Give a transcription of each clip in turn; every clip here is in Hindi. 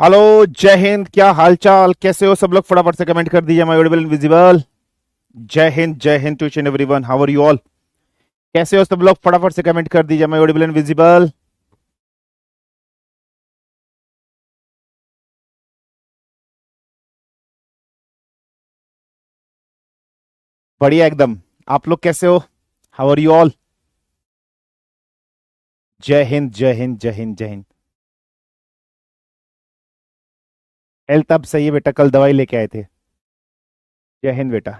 हेलो। जय हिंद। क्या हालचाल, कैसे हो सब लोग? फटाफट से कमेंट कर दीजिए। My audible and visible. जय Hind to each and everyone. How are you all? कैसे हो सब लोग? फटाफट से कमेंट कर दीजिए। My audible and visible. बढ़िया एकदम। आप लोग कैसे हो? How are you all? जय हिंद जय हिंद जय हिंद जय हिंद। हेल्थ अब सही है बेटा, कल दवाई लेके आए थे। जय हिंद बेटा।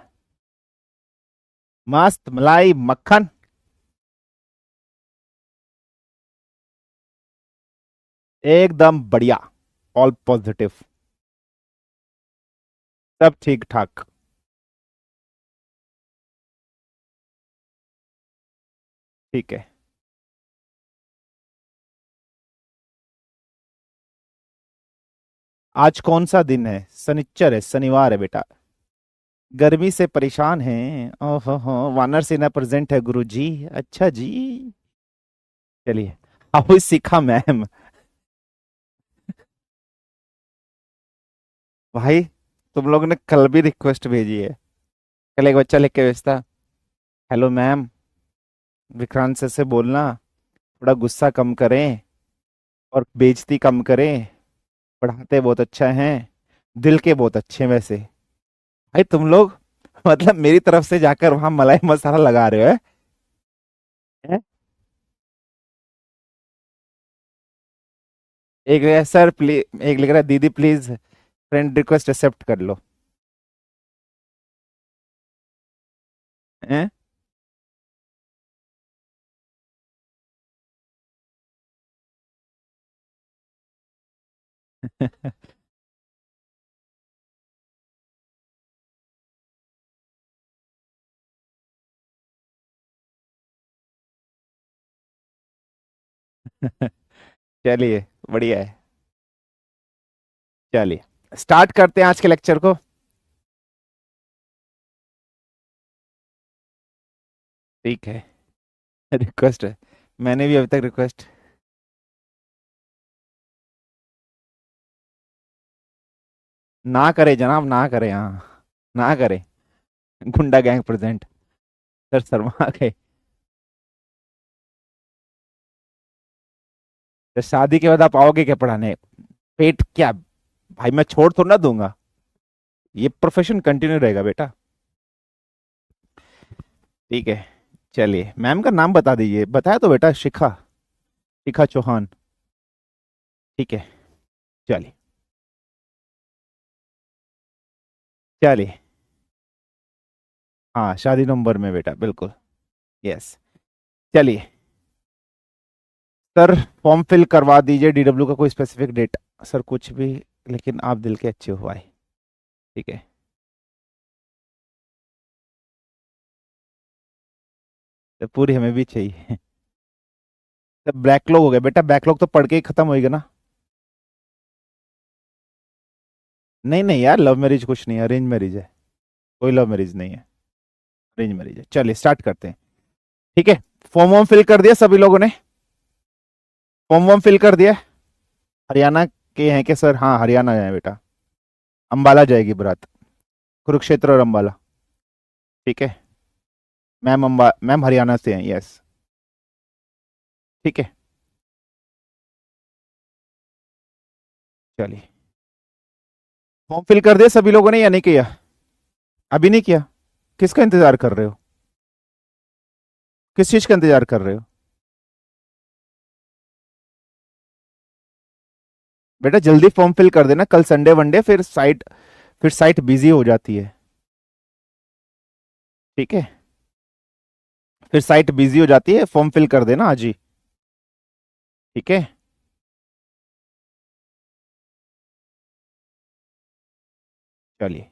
मस्त मलाई मक्खन। एकदम बढ़िया। All positive. सब ठीक ठाक। ठीक है। आज कौन सा दिन है? शनिच्चर है, शनिवार है बेटा। गर्मी से परेशान हैं। ओहो हो, वानर सेना प्रेजेंट है गुरुजी। अच्छा जी। चलिए। अब सीखा मैम। भाई, तुम लोग ने कल भी रिक्वेस्ट भेजी है। कल एक बच्चा लिख के भेजता, हेलो मैम, विक्रांत सर से बोलना थोड़ा गुस्सा कम करें और बेइज्जती कम करें। पढ़ाते बहुत अच्छा हैं, दिल के बहुत अच्छे हैं वैसे। भाई तुम लोग मतलब मेरी तरफ से जाकर वहां मलाई मसाला लगा रहे हो? हैं? एक लिख रहा है, सर प्लीज, एक लिख रहा है, दीदी प्लीज फ्रेंड रिक्वेस्ट एक्सेप्ट कर लो। हैं? चलिए, बढ़िया है। चलिए, स्टार्ट करते हैं आज के लेक्चर को। ठीक है। रिक्वेस्ट है, मैंने भी अभी तक रिक्वेस्ट ना करे जनाब, ना करे। हाँ, ना करे। गुंडा गैंग प्रेजेंट। सर शर्मा गए। तो शादी के बाद आप आओगे क्या पढ़ाने? पेट क्या? भाई मैं छोड़ तो ना दूंगा, ये प्रोफेशन कंटिन्यू रहेगा बेटा। ठीक है। चलिए, मैम का नाम बता दीजिए। बताया तो बेटा, शिखा। शिखा चौहान। ठीक है। चलिए। चलिए। हाँ, शादी नवंबर में बेटा, बिल्कुल। यस। चलिए सर, फॉर्म फिल करवा दीजिए। डीडब्ल्यू का कोई स्पेसिफिक डेट? सर कुछ भी, लेकिन आप दिल के अच्छे हो भाई। ठीक है। तो पूरी हमें भी चाहिए। तो बैकलॉग हो गया बेटा, बैकलॉग तो पढ़ के ही खत्म होएगा ना। नहीं नहीं यार, लव मैरिज कुछ नहीं है, अरेंज मैरिज है। कोई लव मैरिज नहीं है, अरेंज मैरिज है। चलिए स्टार्ट करते हैं। ठीक है। फॉर्म वॉर्म फिल कर दिया सभी लोगों ने? फॉर्म वॉर्म फिल कर दिया? हरियाणा के हैं क्या सर? हाँ, हरियाणा है बेटा। अंबाला जाएगी बारात। कुरुक्षेत्र और अंबाला। ठीक है। मैम हरियाणा से हैं, यस। ठीक है। चलिए, फॉर्म फिल कर दिया सभी लोगों ने या नहीं किया? अभी नहीं किया? किसका इंतजार कर रहे हो? किस चीज का इंतजार कर रहे हो? बेटा जल्दी फॉर्म फिल कर देना, कल संडे वनडे फिर साइट बिजी हो जाती है। ठीक है। फिर साइट बिजी हो जाती है, फॉर्म फिल कर देना आज ही। ठीक है। चलिए,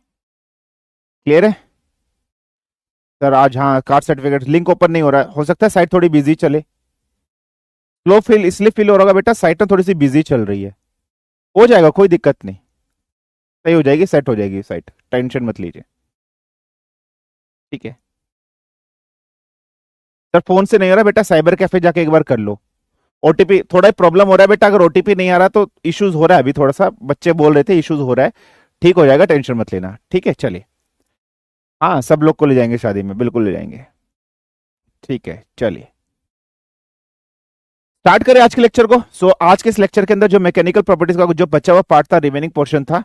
क्लियर है सर? आज हाँ, कास्ट सर्टिफिकेट लिंक ओपन नहीं हो रहा है, हो सकता है साइट थोड़ी बिजी चले। स्लो फिल इसलिए फिल हो रहा होगा बेटा, साइट ना थोड़ी सी बिजी चल रही है। हो जाएगा, कोई दिक्कत नहीं। सही हो जाएगी, सेट हो जाएगी साइट, टेंशन मत लीजिए। ठीक है। सर फोन से नहीं हो रहा बेटा, साइबर कैफे जाके एक बार कर लो। ओटीपी थोड़ा प्रॉब्लम हो रहा है बेटा, अगर ओटीपी नहीं आ रहा तो इश्यूज हो रहा है, अभी थोड़ा सा बच्चे बोल रहे थे इश्यूज हो रहा है, ठीक हो जाएगा, टेंशन मत लेना, ठीक है चलिए। हाँ सब लोग को ले जाएंगे शादी में, बिल्कुल ले जाएंगे, ठीक है चलिए स्टार्ट करें आज के लेक्चर को। आज के इस लेक्चर के अंदर जो मैकेनिकल प्रॉपर्टीज का जो बचा हुआ पार्ट था, रिमेनिंग पोर्शन था,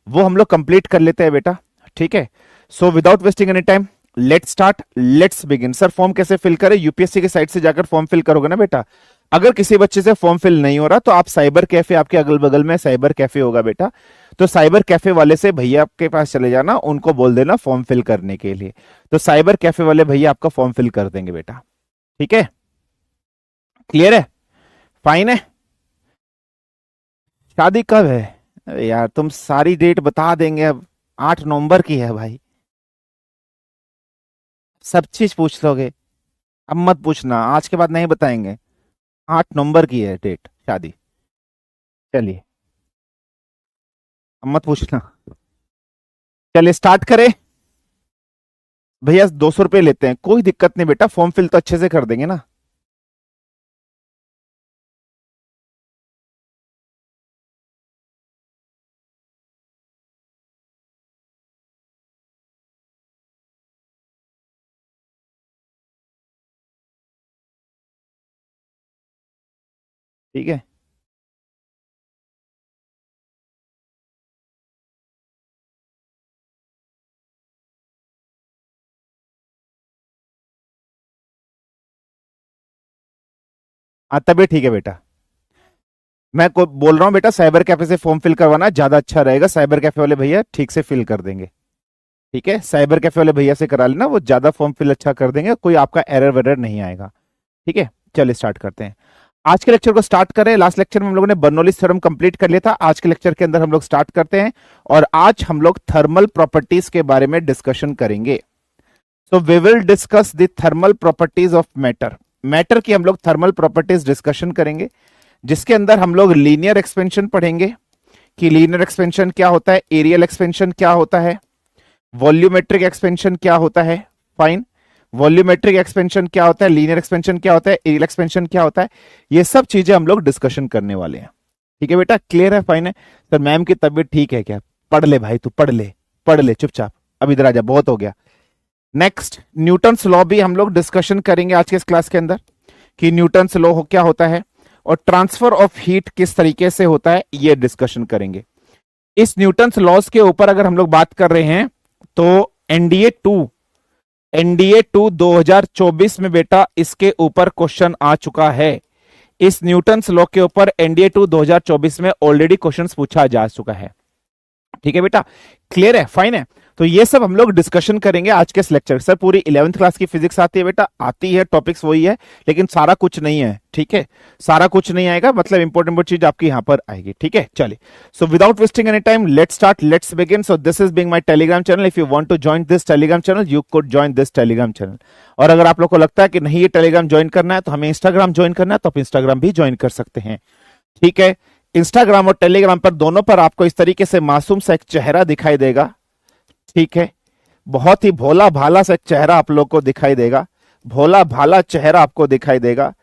वो हम लोग कंप्लीट कर लेते हैं बेटा, ठीक है। Without wasting any time let's start, let's begin. Sir form कैसे फिल करें? यूपीएससी के साइट से जाकर फॉर्म फिल करोगे ना बेटा। अगर किसी बच्चे से फॉर्म फिल नहीं हो रहा तो आप साइबर कैफे, आपके अगल बगल में साइबर कैफे होगा बेटा, तो साइबर कैफे वाले से भैया के पास चले जाना, उनको बोल देना फॉर्म फिल करने के लिए, तो साइबर कैफे वाले भैया आपका फॉर्म फिल कर देंगे बेटा, ठीक है, क्लियर है, फाइन है। शादी कब है? अरे यार तुम सारी डेट बता देंगे, अब 8 नवंबर की है भाई, सब चीज पूछ लोगे। अब मत पूछना, आज के बाद नहीं बताएंगे, 8 नवंबर की है डेट शादी, चलिए अब मत पूछना। चलिए स्टार्ट करें भैया, 200 रुपये लेते हैं, कोई दिक्कत नहीं बेटा, फॉर्म फिल तो अच्छे से कर देंगे ना। ठीक है, हाँ तभी ठीक है बेटा। मैं को बोल रहा हूँ बेटा, साइबर कैफे से फॉर्म फिल करवाना ज्यादा अच्छा रहेगा, साइबर कैफे वाले भैया ठीक से फिल कर देंगे, ठीक है, साइबर कैफे वाले भैया से करा लेना, वो ज्यादा फॉर्म फिल अच्छा कर देंगे, कोई आपका एरर वेरर नहीं आएगा, ठीक है। चलिए स्टार्ट करते हैं, आज के लेक्चर को स्टार्ट करें। लास्ट लेक्चर में हम लोगों ने बर्नौलीज थ्योरम कंप्लीट कर लिया था, आज के लेक्चर के अंदर हम लोग स्टार्ट करते हैं, और आज हम लोग थर्मल प्रॉपर्टीज के बारे में डिस्कशन करेंगे। So we will discuss the thermal properties of matter, matter की हम लोग थर्मल प्रॉपर्टीज डिस्कशन करेंगे, जिसके अंदर हम लोग लीनियर एक्सपेंशन पढ़ेंगे कि लीनियर एक्सपेंशन क्या होता है, एरियल एक्सपेंशन क्या होता है, वॉल्यूमेट्रिक एक्सपेंशन क्या होता है, फाइन, वॉल्यूमेट्रिक एक्सपेंशन क्या होता है, लीनियर एक्सपेंशन क्या होता है, एरियल एक्सपेंशन क्या होता है, ये सब चीजें हम लोग डिस्कशन करने वाले हैं, ठीक है बेटा, क्लियर है, फाइन है। सर मैम की तबीयत ठीक है क्या? पढ़ ले भाई, तू पढ़ ले, पढ़ ले चुपचाप, अब इधर आ जा, बहुत हो गया। नेक्स्ट न्यूटन्स लॉ भी हम लोग डिस्कशन करेंगे आज के इस क्लास के अंदर, कि न्यूटन्स लॉ क्या होता है, और ट्रांसफर ऑफ हीट किस तरीके से होता है, ये डिस्कशन करेंगे। इस न्यूटन्स लॉज के ऊपर अगर हम लोग बात कर रहे हैं तो एनडीए 2 2024 में बेटा इसके ऊपर क्वेश्चन आ चुका है, इस न्यूटन्स लॉ के ऊपर एनडीए 2 2024 में ऑलरेडी क्वेश्चन पूछा जा चुका है, ठीक है बेटा, क्लियर है, फाइन है। तो ये सब हम लोग डिस्कशन करेंगे आज के इस लेक्चर। सर पूरी 11th क्लास की फिजिक्स आती है बेटा? आती है, टॉपिक्स वही है, लेकिन सारा कुछ नहीं है, ठीक है, सारा कुछ नहीं आएगा, मतलब इंपॉर्टेंट चीज आपकी यहां पर आएगी, ठीक है चलिए। So without wasting any time let's start, let's begin. So this is being my telegram channel, if you want to join this telegram channel you could join this telegram channel, और अगर आप लोग को लगता है कि नहीं ये टेलीग्राम ज्वाइन करना है तो हमें इंस्टाग्राम ज्वाइन करना है, तो आप इंस्टाग्राम भी ज्वाइन कर सकते हैं, ठीक है। इंस्टाग्राम और टेलीग्राम पर दोनों पर आपको इस तरीके से मासूम सा एक चेहरा दिखाई देगा, ठीक है, बहुत ही भोला भाला सा एक चेहरा आप लोग को दिखाई देगा, भोला भाला चेहरा आपको दिखाई देगा,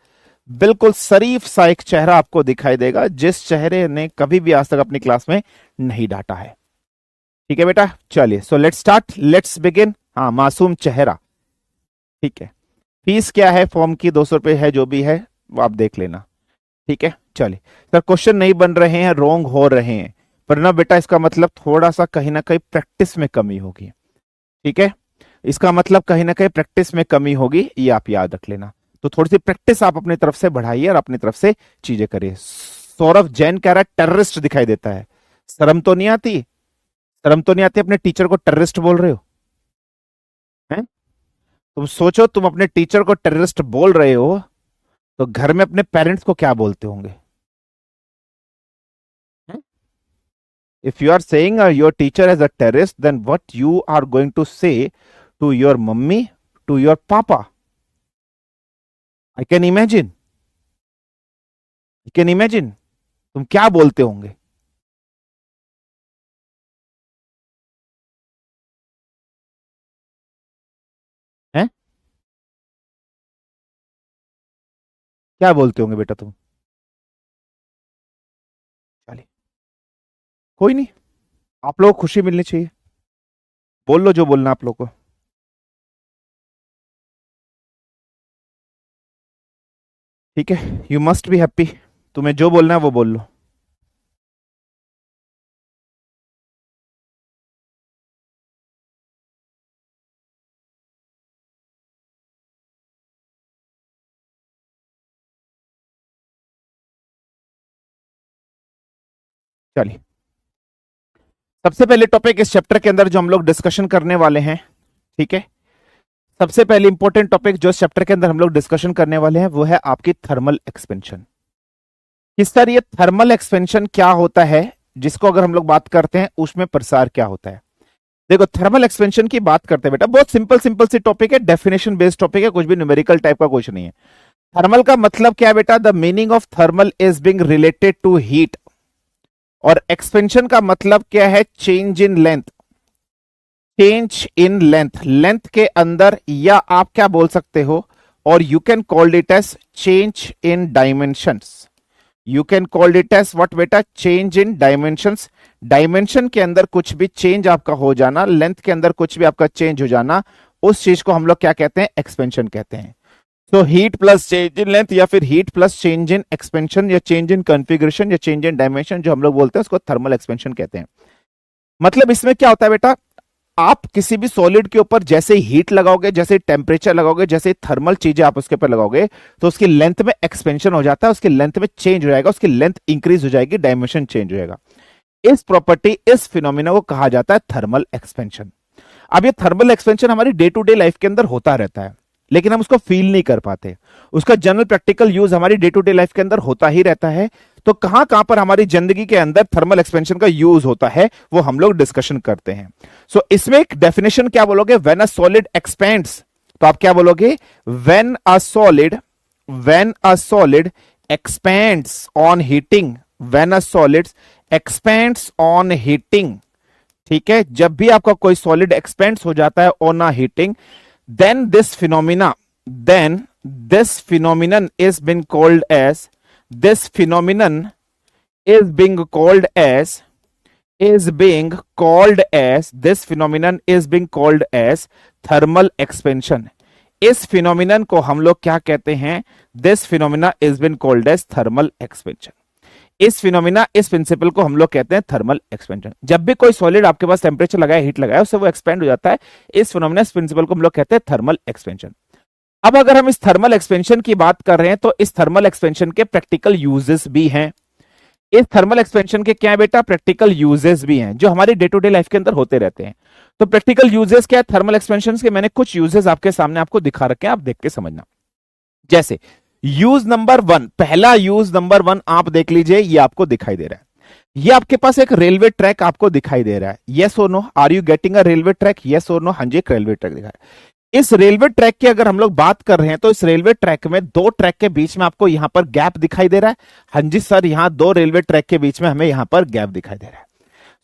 बिल्कुल शरीफ सा एक चेहरा आपको दिखाई देगा, जिस चेहरे ने कभी भी आज तक अपनी क्लास में नहीं डांटा है, ठीक है बेटा चलिए। So let's start, let's begin. हाँ मासूम चेहरा, ठीक है। फीस क्या है फॉर्म की? 200 रुपये है, जो भी है वो आप देख लेना, ठीक है चलिए। सर क्वेश्चन नहीं बन रहे हैं, रोंग हो रहे हैं, पर ना बेटा इसका मतलब थोड़ा सा कहीं ना कहीं प्रैक्टिस में कमी होगी, ठीक है, इसका मतलब कहीं ना कहीं प्रैक्टिस में कमी होगी, ये आप याद रख लेना। तो थोड़ी सी प्रैक्टिस आप अपनी तरफ से बढ़ाइए और अपनी तरफ से चीजें करिए। सौरभ जैन कह रहा है टेररिस्ट दिखाई देता है, शर्म तो नहीं आती, शर्म तो नहीं आती, अपने टीचर को टेररिस्ट बोल रहे हो, हैं? तुम सोचो, तुम अपने टीचर को टेररिस्ट बोल रहे हो तो घर में अपने पेरेंट्स को क्या बोलते होंगे? If you are saying your teacher as a terrorist, then what you are going to say to your mummy, to your papa? I can imagine. I can imagine. तुम क्या बोलते होंगे, हैं? क्या बोलते होंगे बेटा तुम? कोई नहीं, आप लोगों को खुशी मिलनी चाहिए, बोल लो जो बोलना आप लोगों को। ठीक है, यू मस्ट बी हैप्पी, तुम्हें जो बोलना है वो बोल लो। चलिए, सबसे पहले टॉपिक इस चैप्टर के अंदर जो हम लोग डिस्कशन करने वाले हैं, ठीक है, सबसे पहले इंपॉर्टेंट टॉपिक जो इस चैप्टर के अंदर हम लोग डिस्कशन करने वाले हैं वो है आपकी थर्मल एक्सपेंशन। किस तरह ये थर्मल एक्सपेंशन क्या होता है, जिसको अगर हम लोग बात करते हैं उसमें प्रसार क्या होता है। देखो, थर्मल एक्सपेंशन की बात करते हैं बेटा, बहुत सिंपल सिंपल सी टॉपिक है, डेफिनेशन बेस्ड टॉपिक है, कुछ भी न्यूमेरिकल टाइप का कुछ नहीं है। थर्मल का मतलब क्या है बेटा, the meaning of thermal is being related to heat, और एक्सपेंशन का मतलब क्या है, change in length, change in length, length के अंदर, या आप क्या बोल सकते हो, और you can called it as change in dimensions. You can called it as what बेटा, चेंज इन डायमेंशंस। डायमेंशन के अंदर कुछ भी चेंज आपका हो जाना, लेंथ के अंदर कुछ भी आपका चेंज हो जाना, उस चीज को हम लोग क्या कहते हैं, एक्सपेंशन कहते हैं। तो heat plus change in length, या फिर heat plus change in expansion, या चेंज इन कॉन्फ़िगरेशन, या चेंज इन डायमेंशन, जो हम लोग बोलते हैं उसको थर्मल एक्सपेंशन कहते हैं। मतलब इसमें क्या होता है बेटा, आप किसी भी सॉलिड के ऊपर जैसे हीट लगाओगे, जैसे टेम्परेचर लगाओगे, जैसे थर्मल चीजें आप उसके ऊपर लगाओगे, तो उसकी लेंथ में एक्सपेंशन हो जाता है, उसकी लेंथ में चेंज हो जाएगा, उसकी लेंथ इंक्रीज हो जाएगी, डायमेंशन चेंज हो जाएगा। इस प्रॉपर्टी, इस फिनोमिना को कहा जाता है थर्मल एक्सपेंशन। अब ये थर्मल एक्सपेंशन हमारी डे टू डे लाइफ के अंदर होता रहता है, लेकिन हम उसको फील नहीं कर पाते। उसका जनरल प्रैक्टिकल यूज हमारी डे टू डे लाइफ के अंदर होता ही रहता है। तो कहां कहां पर हमारी जिंदगी के अंदर थर्मल एक्सपेंशन का यूज होता है, वो हम लोग डिस्कशन करते हैं। सो इसमें एक डेफिनेशन क्या बोलोगे, व्हेन अ सॉलिड एक्सपेंड्स, तो आप क्या बोलोगे, when a solid expends on heating, when a solid expends on heating, ठीक है, जब भी आपका कोई सॉलिड एक्सपेंड्स हो जाता है on a heating, then this phenomenon is being called as, this phenomenon is being called as, this phenomenon is being called as thermal expansion। इस phenomenon को हम लोग क्या कहते हैं, this phenomena is being called as thermal expansion। इस फिनोमिना, इस प्रिंसिपल को हम लोग कहते हैं थर्मल एक्सपेंशन। जब भी कोई सॉलिड आपके पास टेम्परेचर लगाया, हीट लगाया, उससे वो एक्सपेंड हो जाता है, इस फिनोमिना, इस प्रिंसिपल को हम लोग कहते हैं थर्मल एक्सपेंशन। अब अगर हम इस थर्मल एक्सपेंशन की बात कर रहे हैं, तो इस थर्मल एक्सपेंशन के प्रैक्टिकल यूजेस भी हैं। इस थर्मल एक्सपेंशन के क्या है बेटा, प्रैक्टिकल यूजेस भी हैं, जो हमारी डे टू डे लाइफ के अंदर होते रहते हैं। तो प्रैक्टिकल यूजेस क्या है थर्मल एक्सपेंशन के, मैंने कुछ यूजेस आपके सामने आपको दिखा रखे हैं, आप देख के समझना। जैसे यूज नंबर 1, पहला यूज नंबर 1 आप देख लीजिए, ये आपको दिखाई दे रहा है। ये आपके पास एक रेलवे ट्रैक आपको दिखाई दे रहा है, यस और no, are you getting a railway track, yes और नो, हाँ जी, एक रेलवे ट्रैक दिखा है। इस रेलवे ट्रैक की अगर हम लोग बात कर रहे हैं, तो इस रेलवे ट्रैक में दो ट्रैक के बीच में आपको यहां पर गैप दिखाई दे रहा है। हाँ जी सर, यहां दो रेलवे ट्रैक के बीच में हमें यहां पर गैप दिखाई दे रहा है।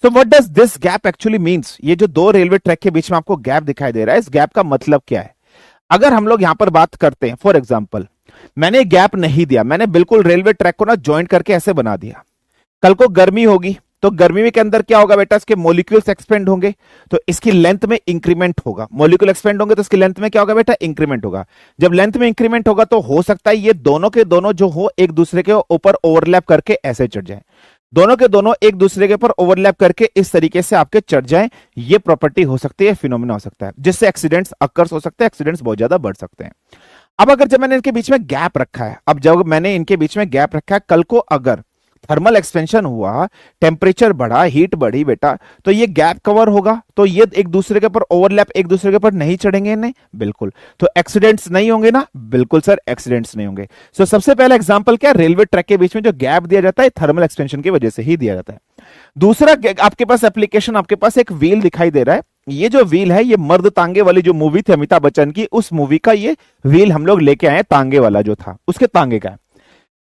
So what does this gap actually means, ये जो दो रेलवे ट्रैक के बीच में आपको गैप दिखाई दे रहा है, इस गैप का मतलब क्या है। अगर हम लोग यहां पर बात करते हैं, फॉर एग्जाम्पल, मैंने गैप नहीं दिया, मैंने बिल्कुल रेलवे ट्रैक को ना ज्वाइंट करके ऐसे बना दिया। कल को गर्मी होगी, तो गर्मी के अंदर क्या होगा बेटा, इसके मॉलिक्यूल्स एक्सपेंड होंगे, तो इसकी लेंथ में इंक्रीमेंट होगा। मॉलिक्यूल एक्सपेंड होंगे तो इसकी लेंथ में क्या होगा बेटा, इंक्रीमेंट होगा। जब लेंथ में इंक्रीमेंट होगा, तो हो सकता है ये दोनों के दोनों जो हो, एक दूसरे के ऊपर ओवरलैप करके ऐसे चढ़ जाए, दोनों के दोनों एक दूसरे के ऊपर ओवरलैप करके इस तरीके से आपके चढ़ जाएं। ये प्रॉपर्टी हो सकती है, फिनोमिना हो सकता है, जिससे एक्सीडेंट्स अकर्स हो सकते हैं, एक्सीडेंट्स बहुत ज्यादा बढ़ सकते हैं। अब अगर जब मैंने इनके बीच में गैप रखा है, अब जब मैंने इनके बीच में गैप रखा है, कल को अगर थर्मल एक्सपेंशन हुआ, टेम्परेचर बढ़ा, हीट बढ़ी बेटा, तो ये गैप कवर होगा, तो ये एक दूसरे के ऊपर ओवरलैप, एक दूसरे के ऊपर नहीं चढ़ेंगे, नहीं, बिल्कुल। तो एक्सीडेंट्स नहीं होंगे ना, बिल्कुल सर, एक्सीडेंट्स नहीं होंगे। सो सबसे पहला एग्जांपल क्या, रेलवे ट्रैक के बीच में जो गैप दिया जाता है, थर्मल एक्सपेंशन की वजह से ही दिया जाता है। दूसरा आपके पास एप्लीकेशन, आपके पास एक व्हील दिखाई दे रहा है। ये जो व्हील है, ये मर्द तांगे वाली जो मूवी थी अमिताभ बच्चन की, उस मूवी का ये व्हील हम लोग लेके आए, तांगे वाला जो था, उसके तांगे का।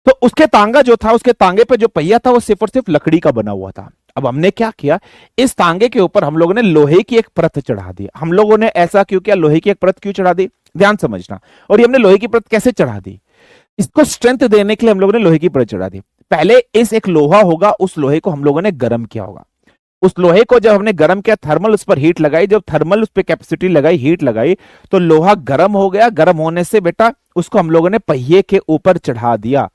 तो उसके तांगा जो था, उसके तांगे पे जो पहिया था, वो सिर्फ और सिर्फ लकड़ी का बना हुआ था। अब हमने क्या किया, इस तांगे के ऊपर हम लोगों ने लोहे की एक परत चढ़ा दी। हम लोगों ने ऐसा क्यों किया, लोहे की एक परत क्यों चढ़ा दी, ध्यान समझना। और ये हमने लोहे की परत कैसे चढ़ा दी, इसको स्ट्रेंथ देने के लिए हम लोगों ने लोहे की परत चढ़ा दी। पहले इस एक लोहा होगा, उस लोहे को हम लोगों ने गर्म किया होगा। उस लोहे को जब हमने गर्म किया, थर्मल उस पर हीट लगाई, जब थर्मल उस पर कैपेसिटी लगाई, हीट लगाई, तो लोहा गर्म हो गया। गर्म होने से बेटा उसको हम लोगों ने पहिए के ऊपर चढ़ा दिया।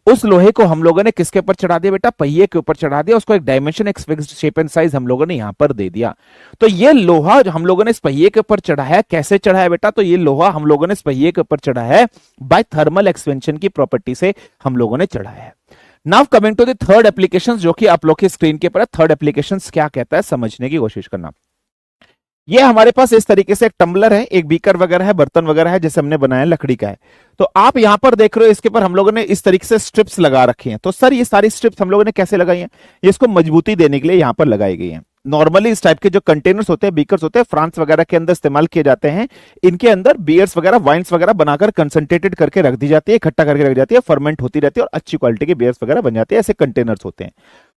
उस लोहे को हम लोगों ने किसके ऊपर चढ़ा दिया बेटा? पहिए के ऊपर चढ़ा दिया। उसको एक डायमेंशन, एक फिक्स्ड शेप एंड साइज हम लोगों ने यहां पर दे दिया। तो ये लोहा जो हम लोगों ने इस पहिए के ऊपर चढ़ाया, कैसे चढ़ाया बेटा? तो ये लोहा हम लोगों ने इस पहिए के ऊपर चढ़ाया है बाय थर्मल एक्सपेंशन की प्रॉपर्टी से हम लोगों ने चढ़ाया है। Now coming to the third application, जो कि आप लोग की स्क्रीन के ऊपर है। थर्ड एप्लीकेशन क्या कहता है समझने की कोशिश करना। ये हमारे पास इस तरीके से एक टम्बलर है, एक बीकर वगैरह है, बर्तन वगैरह है, जैसे हमने बनाया लकड़ी का है। तो आप यहां पर देख रहे हो, इसके ऊपर हम लोगों ने इस तरीके से स्ट्रिप्स लगा रखी हैं। तो सर ये सारी स्ट्रिप्स हम लोगों ने कैसे लगाई हैं? ये इसको मजबूती देने के लिए यहां पर लगाई गई हैं। नॉर्मली इस टाइप के जो कंटेनर्स होते हैं, बीकर्स होते हैं, फ्रांस वगैरह के अंदर इस्तेमाल किए जाते हैं। इनके अंदर बियर्स वगैरह, वाइन्स वगैरह बनाकर कंसंट्रेटेड करके रख दी जाती है, इकट्ठा करके रख जाती है, फर्मेंट होती रहती है और अच्छी क्वालिटी के बियर्स वगैरह बन जाते हैं। ऐसे कंटेनर्स होते हैं।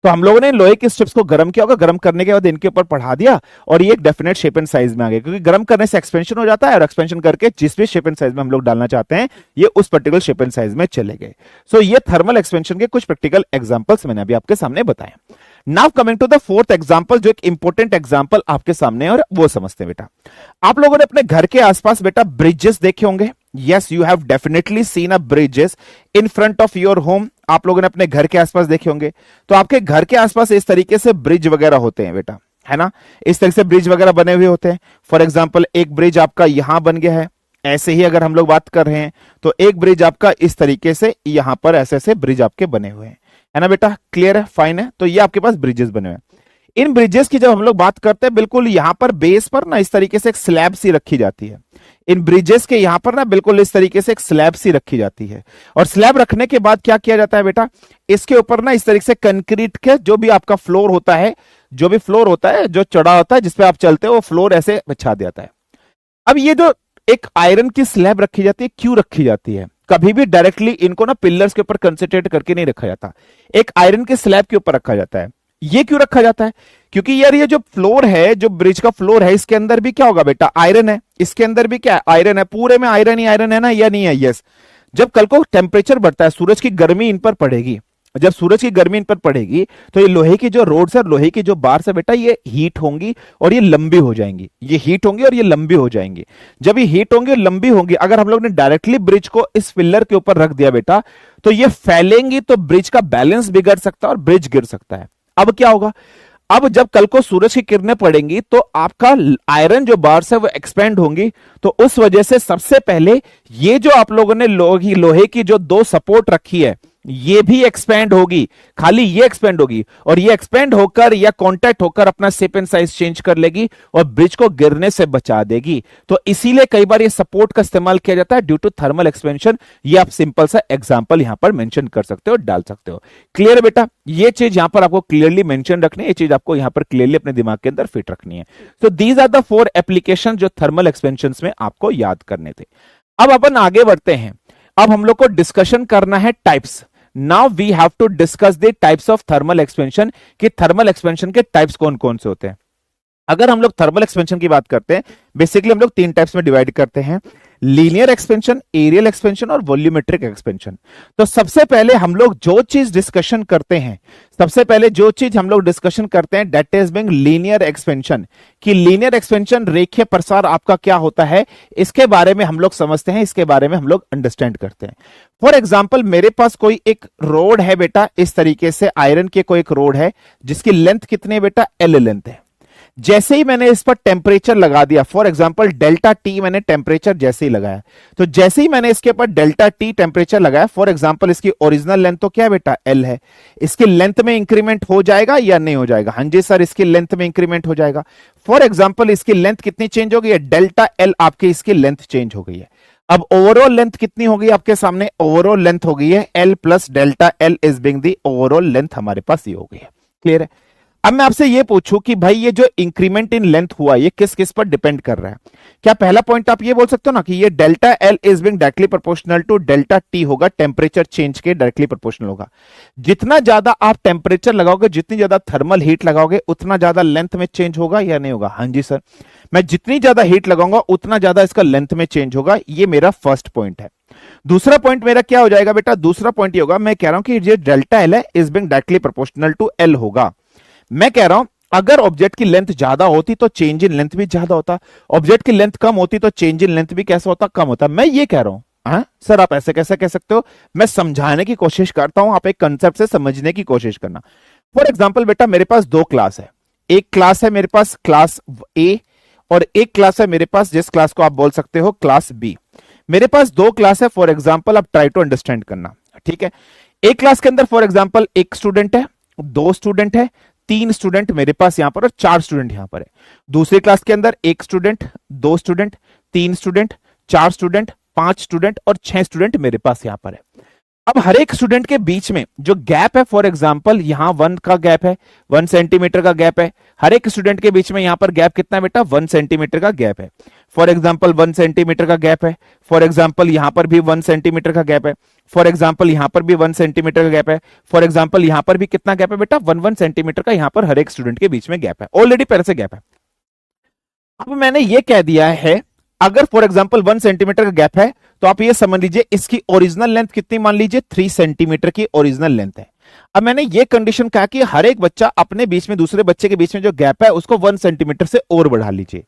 तो हम लोगों ने लोहे की स्ट्रिप्स को गर्म किया होगा, गर्म करने के बाद इनके ऊपर पढ़ा दिया और ये एक डेफिनेट शेप एंड साइज में आ गया, क्योंकि गर्म करने से एक्सपेंशन हो जाता है और एक्सपेंशन करके जिस भी शेप एंड साइज में हम लोग डालना चाहते हैं, ये उस पर्टिकुलर शेप एंड साइज में चले गए। सो ये थर्मल एक्सपेंशन के कुछ प्रैक्टिकल एग्जांपल्स मैंने अभी आपके सामने बताए। Now coming to the fourth example, जो एक इंपॉर्टेंट एग्जांपल आपके सामने है और वो समझते हैं बेटा। आप लोगों ने अपने घर के आसपास बेटा ब्रिजेस देखे होंगे। Yes, you have definitely seen a bridges in front of your home. आप लोगों ने अपने घर के आसपास देखे होंगे। तो आपके घर के आसपास इस तरीके से ब्रिज वगैरह होते हैं बेटा, है ना? इस तरह से ब्रिज वगैरह बने हुए होते हैं। फॉर एग्जाम्पल एक ब्रिज आपका यहां बन गया है। ऐसे ही अगर हम लोग बात कर रहे हैं तो एक ब्रिज आपका इस तरीके से यहां पर ऐसे ऐसे ब्रिज आपके बने हुए हैं, है ना बेटा? क्लियर है, फाइन है। तो ये आपके पास ब्रिजेस बने हुए हैं। इन ब्रिजेस की जब हम लोग बात करते हैं, बिल्कुल यहां पर बेस पर ना इस तरीके से एक स्लैब सी रखी जाती है। इन ब्रिजेस के यहां पर ना बिल्कुल इस तरीके से एक स्लैब सी रखी जाती है। और स्लैब रखने के बाद क्या किया जाता है बेटा? इसके ऊपर ना इस तरीके से कंक्रीट के जो भी आपका फ्लोर होता है, जो भी फ्लोर होता है, जो चढ़ा होता है, जिसपे आप चलते हो, वो फ्लोर ऐसे बिछा दिया जाता है। अब ये जो एक आयरन की स्लैब रखी जाती है, क्यों रखी जाती है? कभी भी डायरेक्टली इनको ना पिलर्स के ऊपर कंसंट्रेट करके नहीं रखा जाता, एक आयरन के स्लैब के ऊपर रखा जाता है। ये क्यों रखा जाता है? क्योंकि यार ये जो फ्लोर है, जो ब्रिज का फ्लोर है, इसके अंदर भी क्या होगा बेटा? आयरन है। इसके अंदर भी क्या है? आयरन है। पूरे में आयरन ही आयरन है ना, या नहीं है? यस। जब कल को टेम्परेचर बढ़ता है, सूरज की गर्मी इन पर पड़ेगी, जब सूरज की गर्मी इन पर पड़ेगी, तो ये लोहे की जो रोड्स है, लोहे की जो बार्स है बेटा, ये हीट होंगी और ये लंबी हो जाएंगी। ये हीट होंगी और ये लंबी हो जाएंगी। जब ये हीट होंगी, लंबी होंगी, अगर हम लोग ने डायरेक्टली ब्रिज को इस पिलर के ऊपर रख दिया बेटा, तो ये फैलेंगी, तो ब्रिज का बैलेंस बिगड़ सकता है और ब्रिज गिर सकता है। अब क्या होगा? अब जब कल को सूरज की किरणें पड़ेंगी, तो आपका आयरन जो बार्स है वो एक्सपेंड होंगी। तो उस वजह से सबसे पहले ये जो आप लोगों ने लोहे की जो दो सपोर्ट रखी है, ये भी एक्सपेंड होगी। खाली ये एक्सपेंड होगी और ये एक्सपेंड होकर या कांटेक्ट होकर अपना शेप एंड साइज चेंज कर लेगी और ब्रिज को गिरने से बचा देगी। तो इसीलिए कई बार ये सपोर्ट का इस्तेमाल किया जाता है ड्यू टू थर्मल एक्सपेंशन। ये आप सिंपल सा एग्जांपल यहां पर मेंशन कर सकते हो, डाल सकते हो। क्लियर है बेटा? ये चीज यहां पर आपको क्लियरली मेंशन रखनी है, ये चीज आपको यहां पर क्लियरली अपने दिमाग के अंदर फिट रखनी है। So these are the 4 application जो थर्मल एक्सपेंशन में आपको याद करने थे। अब अपन आगे बढ़ते हैं। अब हम लोग को डिस्कशन करना है types. Now we have to discuss the types of thermal expansion, कि थर्मल एक्सपेंशन के टाइप्स कौन कौन से होते हैं। अगर हम लोग थर्मल एक्सपेंशन की बात करते हैं, बेसिकली हम लोग 3 टाइप्स में डिवाइड करते हैं: लीनियर एक्सपेंशन, एरियल एक्सपेंशन और वॉल्यूमेट्रिक एक्सपेंशन। तो सबसे पहले हम लोग जो चीज डिस्कशन करते हैं, that is being linear expansion. कि लीनियर एक्सपेंशन, रेखीय प्रसार आपका क्या होता है, इसके बारे में हम लोग समझते हैं, इसके बारे में हम लोग अंडरस्टैंड करते हैं। फॉर एग्जाम्पल, मेरे पास कोई एक रोड है बेटा, इस तरीके से आयरन के कोई एक रोड है जिसकी लेंथ कितनी है बेटा? L लेंथ है। जैसे ही मैंने इस पर टेम्परेचर लगा दिया, फॉर एग्जांपल डेल्टा टी मैंने टेम्परेचर जैसे ही लगाया, तो जैसे ही मैंने इसके ऊपर डेल्टा टी टेम्परेचर लगाया, फॉर एग्जांपल इसकी ओरिजिनल लेंथ तो क्या बेटा? L है। इसकी लेंथ में इंक्रीमेंट हो जाएगा या नहीं हो जाएगा? हाँ जी सर, इसकी लेंथ में इंक्रीमेंट हो जाएगा। फॉर एग्जांपल इसकी लेंथ कितनी चेंज हो गई है? डेल्टा L आपकी इसकी लेंथ चेंज हो गई है। अब ओवरऑल लेंथ कितनी हो गई आपके सामने? ओवरऑल लेंथ हो गई है L plus delta L is being the overall length हमारे पास ये हो गई है। क्लियर है? अब मैं आपसे ये पूछूं कि भाई ये जो इंक्रीमेंट इन लेंथ हुआ, ये किस किस पर डिपेंड कर रहा है? क्या पहला पॉइंट आप ये बोल सकते हो ना कि ये delta L is being directly proportional to delta T होगा, टेम्परेचर चेंज के डायरेक्टली प्रोपोर्शनल होगा। जितना ज्यादा आप टेम्परेचर लगाओगे, जितनी ज्यादा थर्मल हीट लगाओगे, उतना ज्यादा लेंथ में चेंज होगा या नहीं होगा? हाँ जी सर, मैं जितनी ज्यादा हीट लगाऊंगा उतना ज्यादा इसका लेंथ में चेंज होगा। ये मेरा फर्स्ट पॉइंट है। दूसरा पॉइंट मेरा क्या हो जाएगा बेटा? दूसरा पॉइंट ये होगा, मैं कह रहा हूं कि ये डेल्टा L है is being directly proportional to L होगा। मैं कह रहा हूं अगर ऑब्जेक्ट की लेंथ ज्यादा होती तो चेंज इन लेंथ भी ज्यादा होता, ऑब्जेक्ट की लेंथ कम होती तो चेंज इन लेंथ भी कैसा होता, कम होता। मैं ये कह रहा हूं, हाँ सर आप ऐसे कैसे कह सकते हो, मैं समझाने की कोशिश करता हूं, आप एक कंसेप्ट से समझने की कोशिश करना। फॉर एग्जाम्पल बेटा मेरे पास दो क्लास है, एक क्लास है मेरे पास क्लास ए और एक क्लास है मेरे पास जिस क्लास को आप बोल सकते हो क्लास बी। मेरे पास दो क्लास है, फॉर एग्जाम्पल आप ट्राई टू अंडरस्टैंड करना, ठीक है। एक क्लास के अंदर फॉर एग्जाम्पल एक स्टूडेंट है, दो स्टूडेंट है, तीन स्टूडेंट मेरे पास यहां पर और चार स्टूडेंट यहां पर है। दूसरी क्लास के अंदर एक स्टूडेंट, दो स्टूडेंट, तीन स्टूडेंट, चार स्टूडेंट, पांच स्टूडेंट और छह स्टूडेंट मेरे पास यहां पर है। अब हर एक स्टूडेंट के बीच में जो गैप है, फॉर एग्जांपल यहां 1 का गैप है, 1 सेंटीमीटर का गैप है। हर एक स्टूडेंट के बीच में यहां पर गैप कितना है बेटा, 1 सेंटीमीटर का गैप है। फॉर एग्जांपल 1 सेंटीमीटर का गैप है। फॉर एग्जांपल यहां पर भी 1 सेंटीमीटर का गैप है। फॉर एग्जांपल यहां पर भी 1 सेंटीमीटर का गैप है। फॉर एग्जांपल यहां पर भी कितना गैप है बेटा, 1 सेंटीमीटर का यहां पर हर एक स्टूडेंट के बीच में गैप है, ऑलरेडी पहले से गैप है। अब मैंने ये कह दिया है अगर फॉर एग्जांपल 1 सेंटीमीटर का गैप है तो आप ये समझ लीजिए इसकी ओरिजिनल लेंथ कितनी, मान लीजिए 3 सेंटीमीटर की ओरिजिनल लेंथ है। अब मैंने ये कंडीशन कहा कि हर एक बच्चा अपने बीच में दूसरे बच्चे के बीच में जो गैप है उसको 1 सेंटीमीटर से और बढ़ा लीजिए।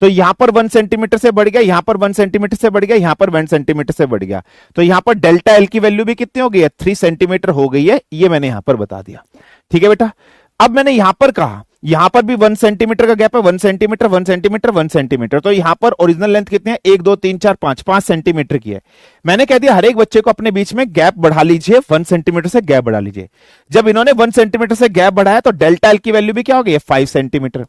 तो यहां पर 1 सेंटीमीटर से बढ़ गया, यहां पर 1 सेंटीमीटर से बढ़ गया, यहां पर 1 सेंटीमीटर से बढ़ गया, तो यहां पर डेल्टा एल की वैल्यू भी कितनी हो गई है, 3 सेंटीमीटर हो गई है। ये मैंने यहां पर बता दिया, ठीक है बेटा। अब मैंने यहां पर कहा यहां पर भी 1 सेंटीमीटर का गैप है, 1 सेंटीमीटर 1 सेंटीमीटर 1 सेंटीमीटर, तो यहां पर ओरिजिनल लेंथ कितनी है, 1 2 3 4 5 5 सेंटीमीटर की है। मैंने कह दिया हर एक बच्चे को अपने बीच में गैप बढ़ा लीजिए, 1 सेंटीमीटर से गैप बढ़ा लीजिए। जब इन्होंने 1 सेंटीमीटर से गैप बढ़ाया तो डेल्टा एल की वैल्यू भी क्या हो गई है, 5 सेंटीमीटर।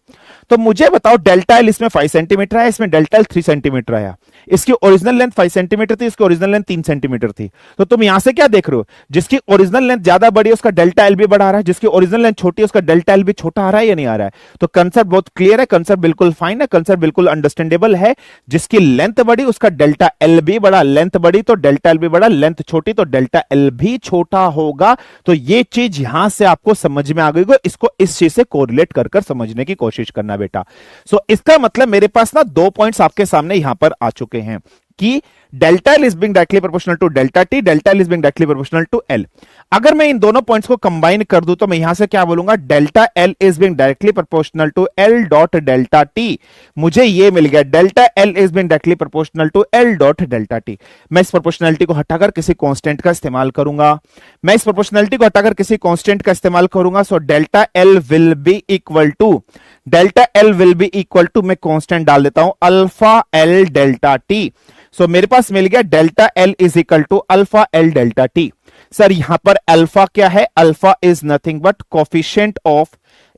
तो मुझे बताओ डेल्टा एल इसमें 5 सेंटीमीटर आया, इसमें डेल्टा एल 3 सेंटीमीटर आया। इसकी ओरिजिनल लेंथ 5 सेंटीमीटर थी, इसकी ओरिजिनल लेंथ 3 सेंटीमीटर थी। तो तुम यहां से क्या देख रहे हो, जिसकी ओरिजिनल लेंथ ज्यादा बड़ी है उसका डेल्टा एल भी बढ़ा रहा है, जिसकी ओरिजिनल लेंथ छोटी है उसका डेल्टा एल भी छोटा आ रहा है या नहीं आ रहा है। तो कंसेप्ट बहुत क्लियर है, कंसेप्ट बिल्कुल फाइन है, कंसेप्ट बिल्कुल अंडरस्टैंडेबल है। जिसकी लेंथ बड़ी उसका डेल्टा एल भी बड़ा, लेंथ बड़ी तो डेल्टा एल भी बड़ा, लेंथ छोटी तो डेल्टा एल भी छोटा होगा। तो ये चीज यहां से आपको समझ में आ गई, इसको इस चीज से कोरिलेट कर समझने की कोशिश करना बेटा। सो इसका मतलब मेरे पास ना दो पॉइंट्स आपके सामने यहां पर आ चुके हैं कि delta L is being directly proportional to delta T, delta L is being directly proportional to L. अगर मैं इन दोनों पॉइंट्स को कंबाइन कर दूं तो मैं यहां से क्या बोलूंगा, delta L is being directly proportional to L dot delta T. मुझे ये मिल गया, delta L is being directly proportional to L dot delta T. मैं इस प्रोपोर्शनलिटी को हटाकर किसी कांस्टेंट का इस्तेमाल करूंगा, मैं इस प्रोपोर्शनलिटी को हटाकर किसी कांस्टेंट का इस्तेमाल करूंगा। So delta L will be equal to, delta L will be equal to, मैं कांस्टेंट डाल देता हूं alpha L delta T. So मेरे पास मिल गया delta L is equal to alpha L delta T. Sir यहां पर अल्फा क्या है, alpha is nothing but coefficient of,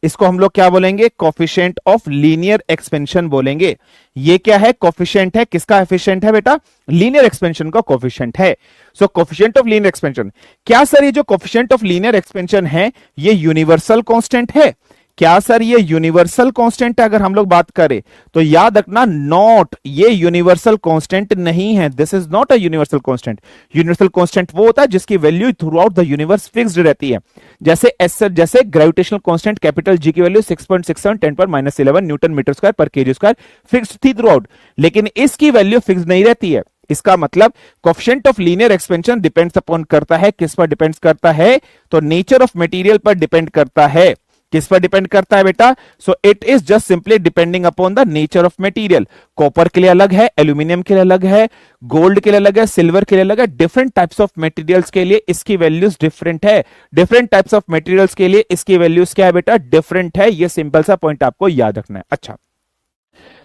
इसको हम लोग क्या बोलेंगे, कोफिशिएंट ऑफ लीनियर एक्सपेंशन बोलेंगे। ये क्या है, कोफिशिएंट है, किसका एफिशिएंट है बेटा, लीनियर एक्सपेंशन का कोफिशिएंट है। सो कोफिशिएंट ऑफ लीनियर एक्सपेंशन, क्या सर ये जो कोफिशिएंट ऑफ लीनियर एक्सपेंशन है ये यूनिवर्सल कांस्टेंट है, क्या सर ये यूनिवर्सल कांस्टेंट है। अगर हम लोग बात करें तो याद रखना नॉट, ये यूनिवर्सल कांस्टेंट नहीं है, this is not a universal constant. Universal constant वो होता है जिसकी value through out the universe fixed रहती है, जैसे ग्रेविटेशनल कांस्टेंट कैपिटल जी की वैल्यू 6.67 10⁻11 न्यूटन मीटर स्क्वायर पर केजी स्क्वायर फिक्स्ड थी थ्रू आउट, लेकिन इसकी वैल्यू फिक्स नहीं रहती है। इसका मतलब coefficient of linear expansion depends upon करता है, किस पर डिपेंड्स करता है, तो नेचर ऑफ मटेरियल पर डिपेंड करता है। किस पर डिपेंड करता है बेटा, so it is just simply depending upon the nature of material. Copper के लिए अलग है, एल्यूमिनियम के लिए अलग है, गोल्ड के लिए अलग है, सिल्वर के लिए अलग है, डिफरेंट टाइप्स ऑफ मटेरियल्स के लिए इसकी वैल्यूज डिफरेंट है, डिफरेंट टाइप्स ऑफ मटेरियल्स के लिए इसकी वैल्यूज क्या है बेटा, डिफरेंट है। ये सिंपल सा पॉइंट आपको याद रखना है। अच्छा,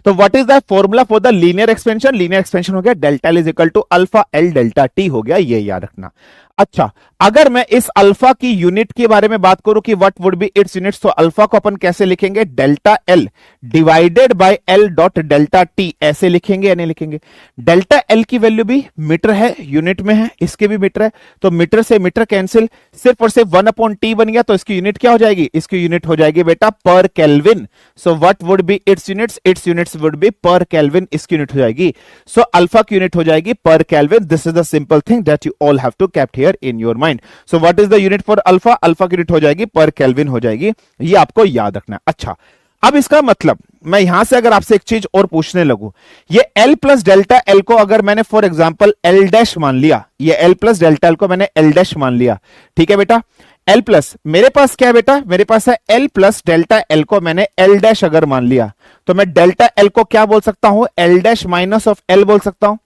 तो what is the formula for the linear expansion, linear expansion हो गया delta L is equal to alpha L delta T हो गया, ये याद रखना। अच्छा, अगर मैं इस अल्फा की यूनिट के बारे में बात करूं कि what would be its units, तो अल्फा को अपन कैसे लिखेंगे, delta L divided by L dot delta T, ऐसे लिखेंगे या नहीं लिखेंगे। डेल्टा एल की वैल्यू भी मीटर है, यूनिट में है, इसके भी मीटर है, तो मीटर से मीटर कैंसिल, सिर्फ और सिर्फ 1/t बन गया, तो इसकी यूनिट क्या हो जाएगी, इसकी यूनिट हो जाएगी बेटा per kelvin. So what would be its units would be per kelvin, इसकी यूनिट हो जाएगी। सो अल्फा की यूनिट हो जाएगी per kelvin. This is the simple thing that you all have to kept here in your mind. So what is the unit for alpha, alpha की यूनिट हो जाएगी पर केल्विन हो जाएगी, ये आपको याद रखना है। अच्छा, अब इसका मतलब मैं यहां से अगर आपसे एक चीज और पूछने लगूं, ये L प्लस डेल्टा L को अगर मैंने फॉर एग्जांपल L डैश मान लिया, ये L प्लस डेल्टा L को मैंने L डैश मान लिया, ठीक है बेटा, एल प्लस, मेरे पास क्या है बेटा, मेरे पास है एल प्लस डेल्टा एल को मैंने एल डैश अगर मान लिया तो मैं डेल्टा एल को क्या बोल सकता हूं, L dash minus of L बोल सकता हूं।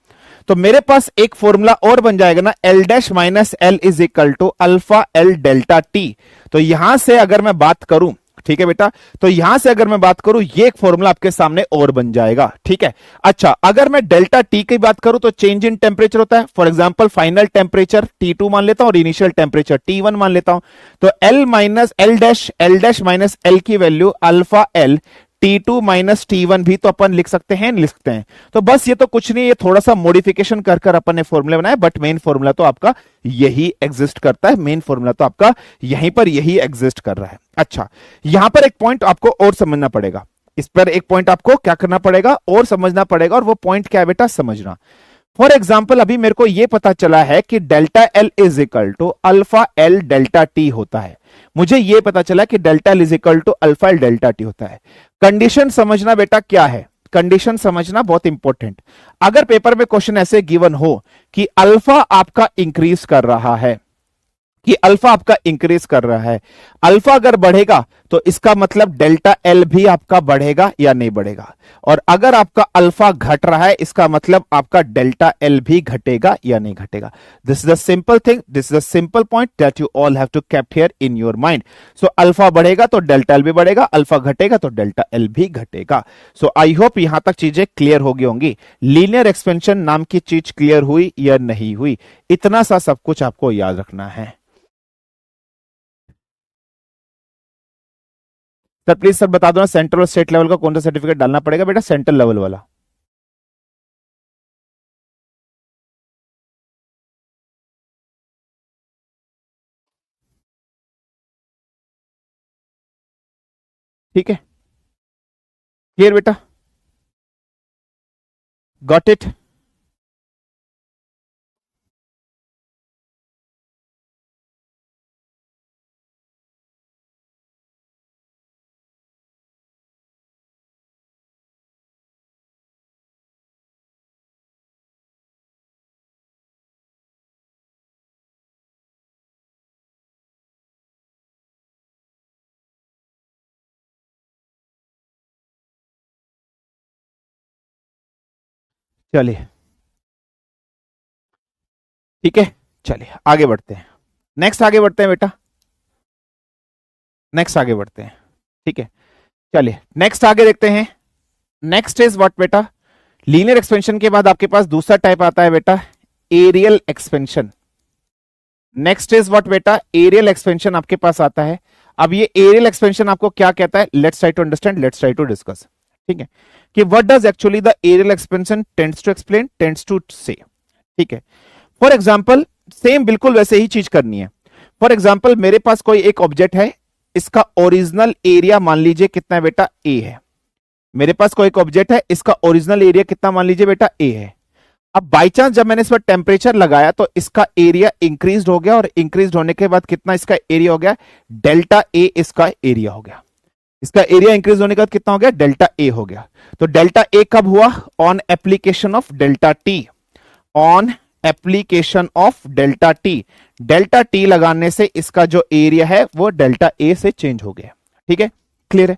तो मेरे पास एक फॉर्मूला और बन जाएगा ना, L dash minus L is equal to alpha L delta T. तो यहां से अगर मैं बात करूं, ठीक है बेटा, तो यहां से अगर मैं बात करूं ये एक फॉर्मूला आपके सामने और बन जाएगा, ठीक है। अच्छा, अगर मैं डेल्टा टी की बात करूं तो चेंज इन टेम्परेचर होता है, for example final temperature T2 मान लेता हूं और इनिशियल टेम्परेचर T1 मान लेता हूं। तो एल डैश माइनस एल की value alpha L T2 minus T1 भी तो अपन लिख सकते हैं, लिख सकते हैं। तो बस ये तो कुछ नहीं, ये थोड़ा सा मॉडिफिकेशन कर कर अपन ने फॉर्मूला बनाया, बट मेन फॉर्मूला तो आपका यही एग्जिस्ट करता है, मेन फॉर्मूला तो आपका यहीं पर यही एग्जिस्ट कर रहा है। अच्छा, यहां पर एक पॉइंट आपको और समझना पड़ेगा, इस पर एक पॉइंट आपको क्या करना पड़ेगा और समझना पड़ेगा, और वो पॉइंट क्या है बेटा, समझना। फॉर एग्जाम्पल अभी मेरे को यह पता चला है कि delta L is equal to alpha L delta T होता है, मुझे यह पता चला कि delta L is equal to alpha L delta T होता है। कंडीशन समझना बेटा क्या है, कंडीशन समझना बहुत इंपॉर्टेंट। अगर पेपर में क्वेश्चन ऐसे गिवन हो कि अल्फा आपका इंक्रीज कर रहा है, कि अल्फा आपका इंक्रीज कर रहा है, अल्फा अगर बढ़ेगा तो इसका मतलब डेल्टा एल भी आपका बढ़ेगा या नहीं बढ़ेगा, और अगर आपका अल्फा घट रहा है इसका मतलब आपका डेल्टा एल भी घटेगा या नहीं घटेगा। This is a simple thing, this is a simple point that you all have to keep here in your mind. So alpha बढ़ेगा तो डेल्टा एल भी बढ़ेगा, अल्फा घटेगा तो डेल्टा एल भी घटेगा। सो आई होप यहां तक चीजें क्लियर हो गई होंगी। लीनियर एक्सपेंशन नाम की चीज क्लियर हुई या नहीं हुई, इतना सा सब कुछ आपको याद रखना है। सर प्लीज सर बता दो ना, सेंट्रल और स्टेट लेवल का कौन सा सर्टिफिकेट डालना पड़ेगा बेटा, सेंट्रल लेवल वाला। ठीक है, क्लियर बेटा, गॉट इट। चलिए ठीक है, चलिए आगे बढ़ते हैं, नेक्स्ट आगे बढ़ते हैं बेटा, नेक्स्ट आगे बढ़ते हैं। ठीक है, चलिए नेक्स्ट आगे देखते हैं। नेक्स्ट इज व्हाट बेटा, लीनियर एक्सपेंशन के बाद आपके पास दूसरा टाइप आता है बेटा, areal expansion. Next is what बेटा, एरियल एक्सपेंशन आपके पास आता है। अब ये एरियल एक्सपेंशन आपको क्या कहता है, let's try to understand, let's try to discuss. ठीक है, कि what does actually the areal expansion tends to explain, tends to say. ठीक है, फॉर एग्जाम्पल सेम बिल्कुल वैसे ही चीज करनी है। फॉर एग्जाम्पल मेरे पास कोई एक ऑब्जेक्ट है, इसका ओरिजिनल एरिया मान लीजिए कितना है बेटा, ए है। मेरे पास कोई एक ऑब्जेक्ट है, इसका ओरिजिनल एरिया कितना मान लीजिए बेटा, ए है। अब बाई चांस जब मैंने इस पर टेम्परेचर लगाया तो इसका एरिया इंक्रीज हो गया, और इंक्रीज होने के बाद कितना इसका एरिया हो गया, डेल्टा ए इसका एरिया हो गया। इसका एरिया इंक्रीज होने के बाद कितना हो गया, डेल्टा ए हो गया। तो डेल्टा ए कब हुआ, on application of delta T, on application of delta T. Delta T लगाने से इसका जो एरिया है वो डेल्टा ए से चेंज हो गया। ठीक है, क्लियर है।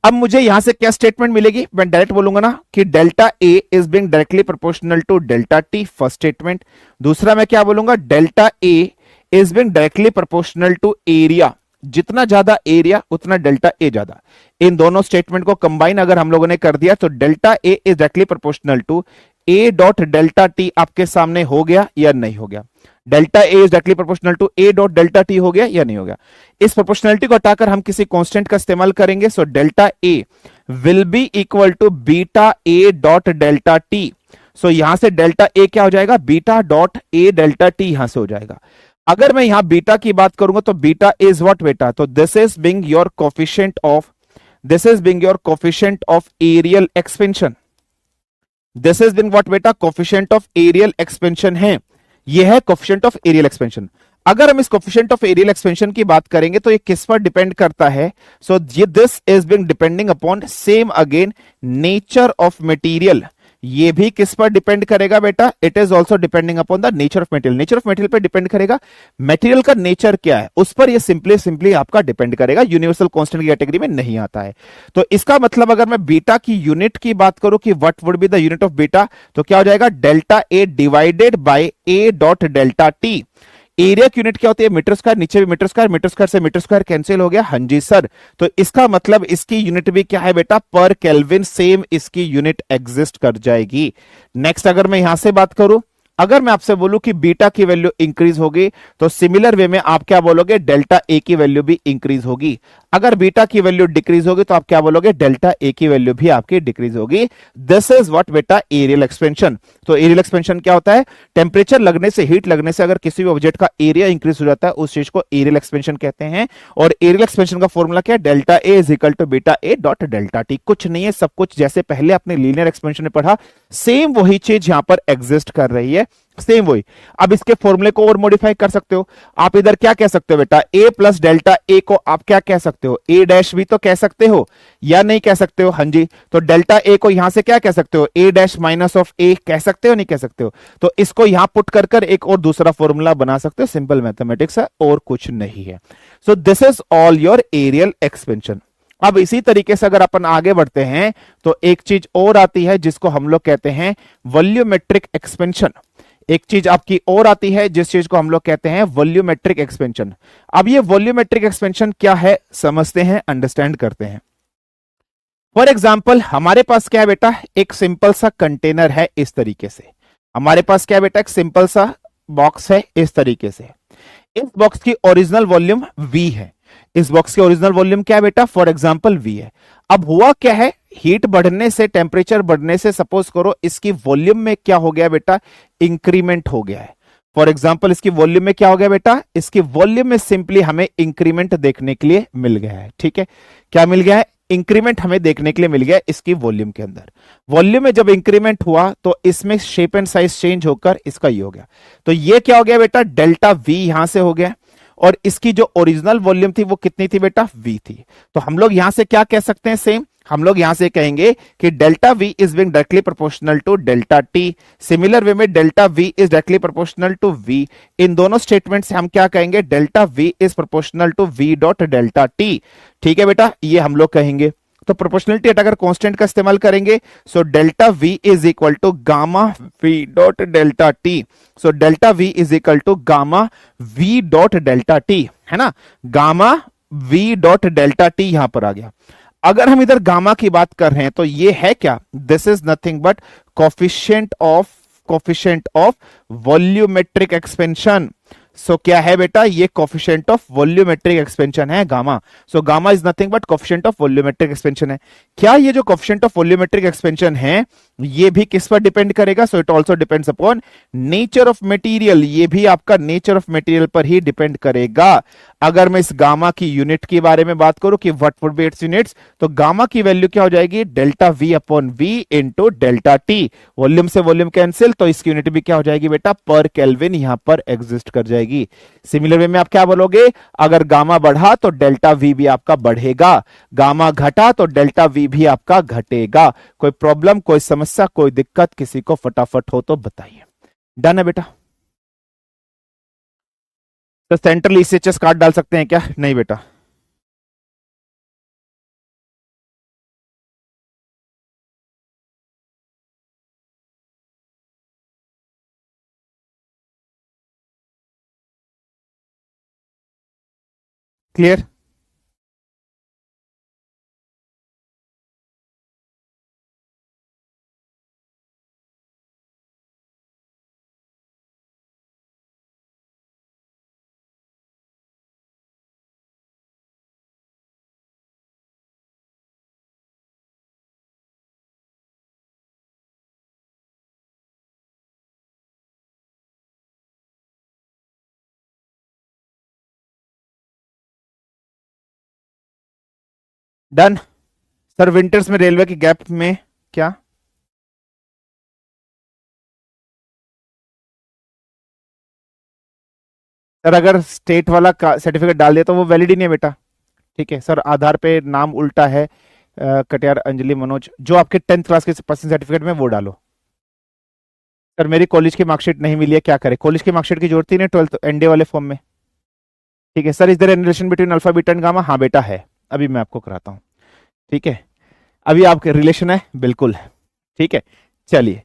अब मुझे यहां से क्या स्टेटमेंट मिलेगी, मैं डायरेक्ट बोलूंगा ना कि delta A is being directly proportional to delta T, first statement. दूसरा मैं क्या बोलूंगा, delta A is being directly proportional to area, जितना ज्यादा एरिया उतना डेल्टा ए ज्यादा। इन दोनों स्टेटमेंट को कंबाइन अगर हम लोगों ने कर दिया तो delta A is directly proportional to A dot delta T आपके सामने हो गया या नहीं हो गया। Delta A is directly proportional to A dot delta T हो गया या नहीं हो गया। इस प्रोपोर्शनलिटी को हटाकर हम किसी कांस्टेंट का इस्तेमाल करेंगे, so delta A will be equal to beta A dot delta T. So यहां से डेल्टा ए क्या हो जाएगा, beta dot A delta T यहां से हो जाएगा। अगर मैं यहां बीटा की बात करूंगा तो बीटा इज व्हाट बेटा, तो this is being your coefficient of, this is being your coefficient of areal expansion. This is being what बेटा, कोफिशिएंट ऑफ एरियल एक्सपेंशन है, यह है कोफिशिएंट ऑफ एरियल एक्सपेंशन। अगर हम इस कोफिशिएंट ऑफ एरियल एक्सपेंशन की बात करेंगे तो ये किस पर डिपेंड करता है, so this is being depending upon same again nature of material. ये भी किस पर डिपेंड करेगा बेटा, it is also depending upon the nature of material. Nature of material पर डिपेंड करेगा, मटेरियल का नेचर क्या है उस पर ये सिंपली सिंपली आपका डिपेंड करेगा, यूनिवर्सल कांस्टेंट की कैटेगरी में नहीं आता है। तो इसका मतलब अगर मैं बीटा की यूनिट की बात करूं कि what would be the unit of beta, तो क्या हो जाएगा, delta A divided by A dot delta T. Area की यूनिट क्या होती है, मीटर स्क्वायर, नीचे भी मीटर स्क्वायर, मीटर स्क्वायर से मीटर स्क्वायर कैंसिल हो गया, हाँ जी सर। तो इसका मतलब इसकी यूनिट भी क्या है बेटा, पर केल्विन, सेम इसकी यूनिट एग्जिस्ट कर जाएगी। नेक्स्ट अगर मैं यहां से बात करूं, अगर मैं आपसे बोलूं कि बीटा की वैल्यू इंक्रीज होगी, तो सिमिलर वे में आप क्या बोलोगे, डेल्टा ए की वैल्यू भी इंक्रीज होगी। अगर बीटा की वैल्यू डिक्रीज होगी तो आप क्या बोलोगे, डेल्टा ए की वैल्यू भी आपकी डिक्रीज होगी। दिस इज व्हाट बेटा एरियल एक्सपेंशन। तो एरियल एक्सपेंशन क्या होता है, टेम्परेचर लगने से, हीट लगने से अगर किसी भी ऑब्जेक्ट का एरिया इंक्रीज हो जाता है, उस चीज को एरियल एक्सपेंशन कहते हैं। और एरियल एक्सपेंशन का फॉर्मूला क्या है, delta A is equal to beta A dot delta T. कुछ नहीं है, सब कुछ जैसे पहले अपने लीनियर एक्सपेंशन में पढ़ा, सेम वही चीज यहां पर एग्जिस्ट कर रही है, सेम वही। अब इसके फॉर्मूले को और मॉडिफाई कर सकते हो आप, इधर क्या कह सकते हो बेटा, ए प्लस डेल्टा ए को आप क्या कह सकते हो, ए डैश भी तो कह सकते हो या नहीं कह सकते हो, हाँ जी। तो डेल्टा ए को यहां से क्या कह सकते हो, ए डैश माइनस ऑफ ए कह सकते हो, नहीं कह सकते हो। तो इसको यहां पुट कर कर एक और दूसरा फॉर्मूला बना सकते हो, सिंपल मैथमेटिक्स है और कुछ नहीं है। So this is all your areal expansion. अब इसी तरीके से अगर अपन आगे बढ़ते हैं तो एक चीज और आती है जिसको हम लोग कहते हैं वॉल्यूमेट्रिक एक्सपेंशन। एक चीज आपकी और आती है जिस चीज को हम लोग कहते हैं वॉल्यूमेट्रिक एक्सपेंशन। अब ये वॉल्यूमेट्रिक एक्सपेंशन क्या है समझते हैं, अंडरस्टैंड करते हैं। फॉर एग्जाम्पल हमारे पास क्या है बेटा, एक सिंपल सा कंटेनर है इस तरीके से। हमारे पास क्या है बेटा, एक सिंपल सा बॉक्स है इस तरीके से। इस बॉक्स की ओरिजिनल वॉल्यूम V है। इस बॉक्स की ओरिजिनल वॉल्यूम क्या है बेटा, फॉर एग्जांपल V है। अब हुआ क्या है, हीट बढ़ने से, टेम्परेचर बढ़ने से सपोज करो इसकी वॉल्यूम में क्या हो गया बेटा, इंक्रीमेंट हो गया है। फॉर एग्जांपल इसकी वॉल्यूम में क्या हो गया बेटा, इसकी वॉल्यूम में सिंपली हमें इंक्रीमेंट देखने के लिए मिल गया है। ठीक है, क्या मिल गया है, इंक्रीमेंट हमें देखने के लिए मिल गया इसकी वॉल्यूम के अंदर। वॉल्यूम में जब इंक्रीमेंट हुआ तो इसमें शेप एंड साइज चेंज होकर इसका ये हो गया। तो ये क्या हो गया बेटा, डेल्टा V यहां से हो गया। और इसकी जो ओरिजिनल वॉल्यूम थी वो कितनी थी बेटा, V थी। तो हम लोग यहां से क्या कह सकते हैं, सेम हम लोग यहां से कहेंगे कि delta V is being directly proportional to delta T। Similar way में delta V is directly proportional to V। इन दोनों स्टेटमेंट से हम क्या कहेंगे, delta V is proportional to V dot delta T। ठीक है बेटा, ये हम लोग कहेंगे। तो प्रोपोर्शनलिटी अगर कांस्टेंट का इस्तेमाल करेंगे, so delta V is equal to gamma V dot delta T। So delta V is equal to gamma V dot delta T, है ना, gamma V dot delta T यहां पर आ गया। अगर हम इधर गामा की बात कर रहे हैं तो ये है क्या, this is nothing but coefficient of volumetric expansion. So क्या है बेटा, ये कोफिशिएंट ऑफ वॉल्यूमेट्रिक एक्सपेंशन है gamma. So gamma is nothing but coefficient of volumetric expansion है। क्या ये जो कोफिशिएंट ऑफ वॉल्यूमेट्रिक एक्सपेंशन है ये भी किस पर डिपेंड करेगा, so it also depends upon nature of material. ये भी आपका नेचर ऑफ मटेरियल पर ही डिपेंड करेगा। अगर मैं इस गामा की यूनिट के बारे में बात करूं कि what would be its units, तो गामा की वैल्यू क्या हो जाएगी, delta V upon V into delta T। Volume से वॉल्यूम कैंसिल, तो इसकी यूनिट भी क्या हो जाएगी बेटा, पर केल्विन यहां पर एग्जिस्ट कर जाएगी। सिमिलर वे में आप क्या बोलोगे, अगर गामा बढ़ा तो डेल्टा V भी आपका बढ़ेगा, गामा घटा तो डेल्टा V भी आपका घटेगा। कोई प्रॉब्लम, कोई समस्या, कोई दिक्कत किसी को फटाफट हो तो बताइए। डन है बेटा। तो सेंट्रल ECHS कार्ड डाल सकते हैं क्या, नहीं बेटा। क्लियर। डन। सर विंटर्स में रेलवे के गैप में क्या, सर अगर स्टेट वाला सर्टिफिकेट डाल दिया तो वो वैलिड ही नहीं है बेटा। ठीक है सर, आधार पे नाम उल्टा है, कटियार अंजलि मनोज, जो आपके 10th क्लास के पासिंग सर्टिफिकेट में वो डालो। सर मेरी कॉलेज की मार्कशीट नहीं मिली है, क्या करें? कॉलेज की मार्कशीट की जरूरत ही नहीं 12th एनडीए वाले फॉर्म में। ठीक है sir, is there any relation between alpha beta and gamma? हाँ बेटा है, अभी मैं आपको कराता हूँ। ठीक है, अभी आपके रिलेशन है, बिल्कुल है। ठीक है, चलिए,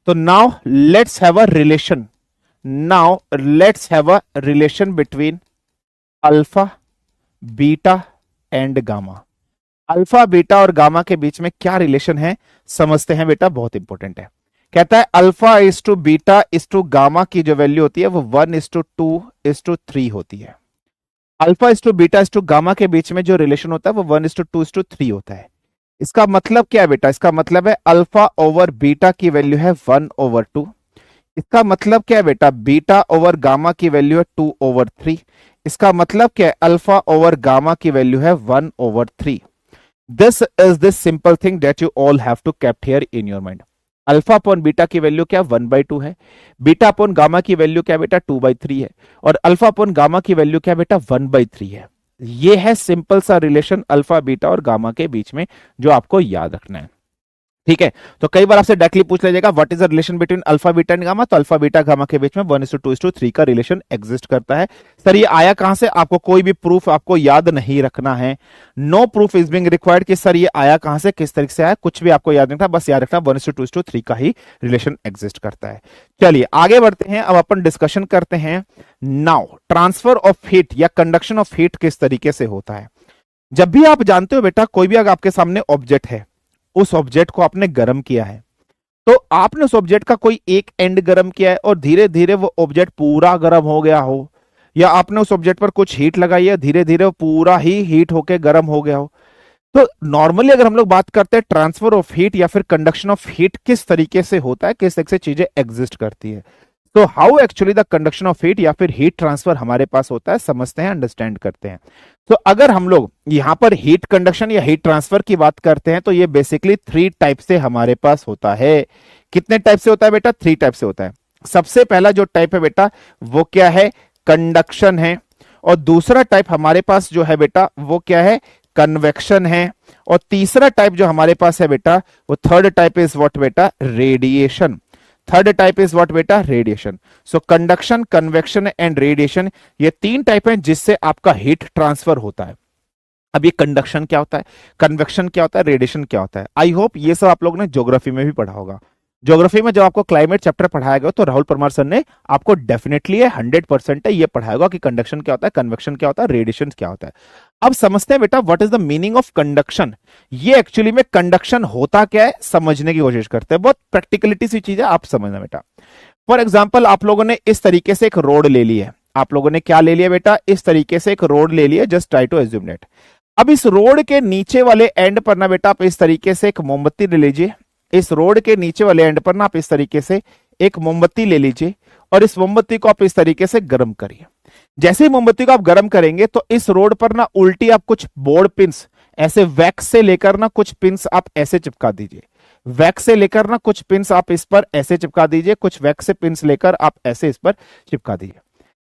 तो now let's have a relation, now let's have a relation between alpha beta and gamma. Alpha beta और गामा के बीच में क्या रिलेशन है समझते हैं बेटा, बहुत इंपॉर्टेंट है। कहता है alpha is to beta is to gamma की जो वैल्यू होती है वो 1:2:3 होती है। Alpha is to beta is to gamma के बीच में जो रिलेशन होता है वो 1:2:3 होता है। इसका मतलब क्या है बेटा? इसका मतलब है अल्फा ओवर बीटा की वैल्यू है 1/2। इसका मतलब क्या है बेटा? बीटा ओवर गामा की वैल्यू है 2/3। इसका मतलब क्या है? अल्फा ओवर गामा की वैल्यू है 1/3। This is this simple thing that you all have to kept here in your mind। Alpha upon beta की वैल्यू क्या? 1/2 है। बीटा अपॉन गामा की वैल्यू क्या बेटा? 2/3 है। और अल्फा अपॉन गामा की वैल्यू क्या बेटा? 1/3 है। ये है सिंपल सा रिलेशन अल्फा बीटा और गामा के बीच में, जो आपको याद रखना है। ठीक है, तो कई बार आपसे डायरेक्टली पूछ लीजिएगा what is the relation between alpha beta and gamma, तो अल्फा बीटा गामा के बीच में 1:2:3 का रिलेशन एग्जिस्ट करता है। सर ये आया कहां से? आपको कोई भी प्रूफ आपको याद नहीं रखना है, no proof is being required कि सर ये आया कहां से, किस तरीके से आया, कुछ भी आपको याद नहीं रखना, बस याद रखना 1:2:3 का ही रिलेशन एग्जिस्ट करता है। चलिए आगे बढ़ते हैं, अब अपन डिस्कशन करते हैं। नाउ ट्रांसफर ऑफ हीट या कंडक्शन ऑफ हीट किस तरीके से होता है। जब भी आप जानते हो बेटा, कोई भी अगर आपके सामने ऑब्जेक्ट है, उस ऑब्जेक्ट को आपने गर्म किया है, तो आपने उस ऑब्जेक्ट का कोई एक एंड गर्म किया है और धीरे धीरे वो ऑब्जेक्ट पूरा गर्म हो गया हो, या आपने उस ऑब्जेक्ट पर कुछ हीट लगाई है, धीरे धीरे वो पूरा ही हीट होके गर्म हो गया हो। तो नॉर्मली अगर हम लोग बात करते हैं ट्रांसफर ऑफ हीट या फिर कंडक्शन ऑफ हीट किस तरीके से होता है, किस तरीके से चीजें एग्जिस्ट करती है, तो how actually the conduction of heat या फिर हीट ट्रांसफर हमारे पास होता है, समझते हैं, अंडरस्टैंड करते हैं। तो अगर हम लोग यहां पर हीट कंडक्शन या हीट ट्रांसफर की बात करते हैं, तो ये बेसिकली 3 टाइप से हमारे पास होता है। कितने टाइप से होता है बेटा? 3 टाइप से होता है। सबसे पहला जो टाइप है बेटा वो क्या है? कंडक्शन है। और दूसरा टाइप हमारे पास जो है बेटा वो क्या है? कन्वेक्शन है। और तीसरा टाइप जो हमारे पास है बेटा, वो थर्ड टाइप इज व्हाट बेटा? Radiation. Third type is what बेटा? Radiation. So conduction, convection and radiation, ये 3 टाइप हैं जिससे आपका हीट ट्रांसफर होता है। अब ये कंडक्शन क्या होता है, कन्वेक्शन क्या होता है, रेडिएशन क्या होता है, आई होप ये सब आप लोगों ने ज्योग्राफी में भी पढ़ा होगा। ज्योग्राफी में जब आपको क्लाइमेट चैप्टर पढ़ाया गया तो राहुल परमार सर ने आपको डेफिनेटली 100% ये पढ़ाएगा कि कंडक्शन क्या होता है, कन्वेक्शन क्या होता है, रेडिएशन क्या होता है। अब समझते हैं बेटा what is the meaning of conduction. ये एक्चुअली में कंडक्शन होता क्या है समझने की कोशिश करते हैं, बहुत प्रैक्टिकलिटी सी चीज है, आप समझना बेटा। फॉर एग्जाम्पल आप लोगों ने इस तरीके से एक रोड ले ली है, आप लोगों ने क्या ले लिया बेटा? इस तरीके से एक रोड ले लिया, just try to assume that. अब इस रोड के नीचे वाले एंड पर ना बेटा आप इस तरीके से एक मोमबत्ती ले लीजिए, इस रोड के नीचे वाले एंड पर ना आप इस तरीके से एक मोमबत्ती ले लीजिए और इस मोमबत्ती को आप इस तरीके से गर्म करिए। जैसे ही मोमबत्ती को आप गर्म करेंगे तो इस रोड पर ना उल्टी आप कुछ बोर्ड पिंस ऐसे वैक्स से लेकर ना कुछ पिंस आप ऐसे चिपका दीजिए, वैक्स से लेकर ना कुछ पिंस आप इस पर ऐसे चिपका दीजिए, कुछ वैक्स से पिंस लेकर आप ऐसे इस पर चिपका दीजिए।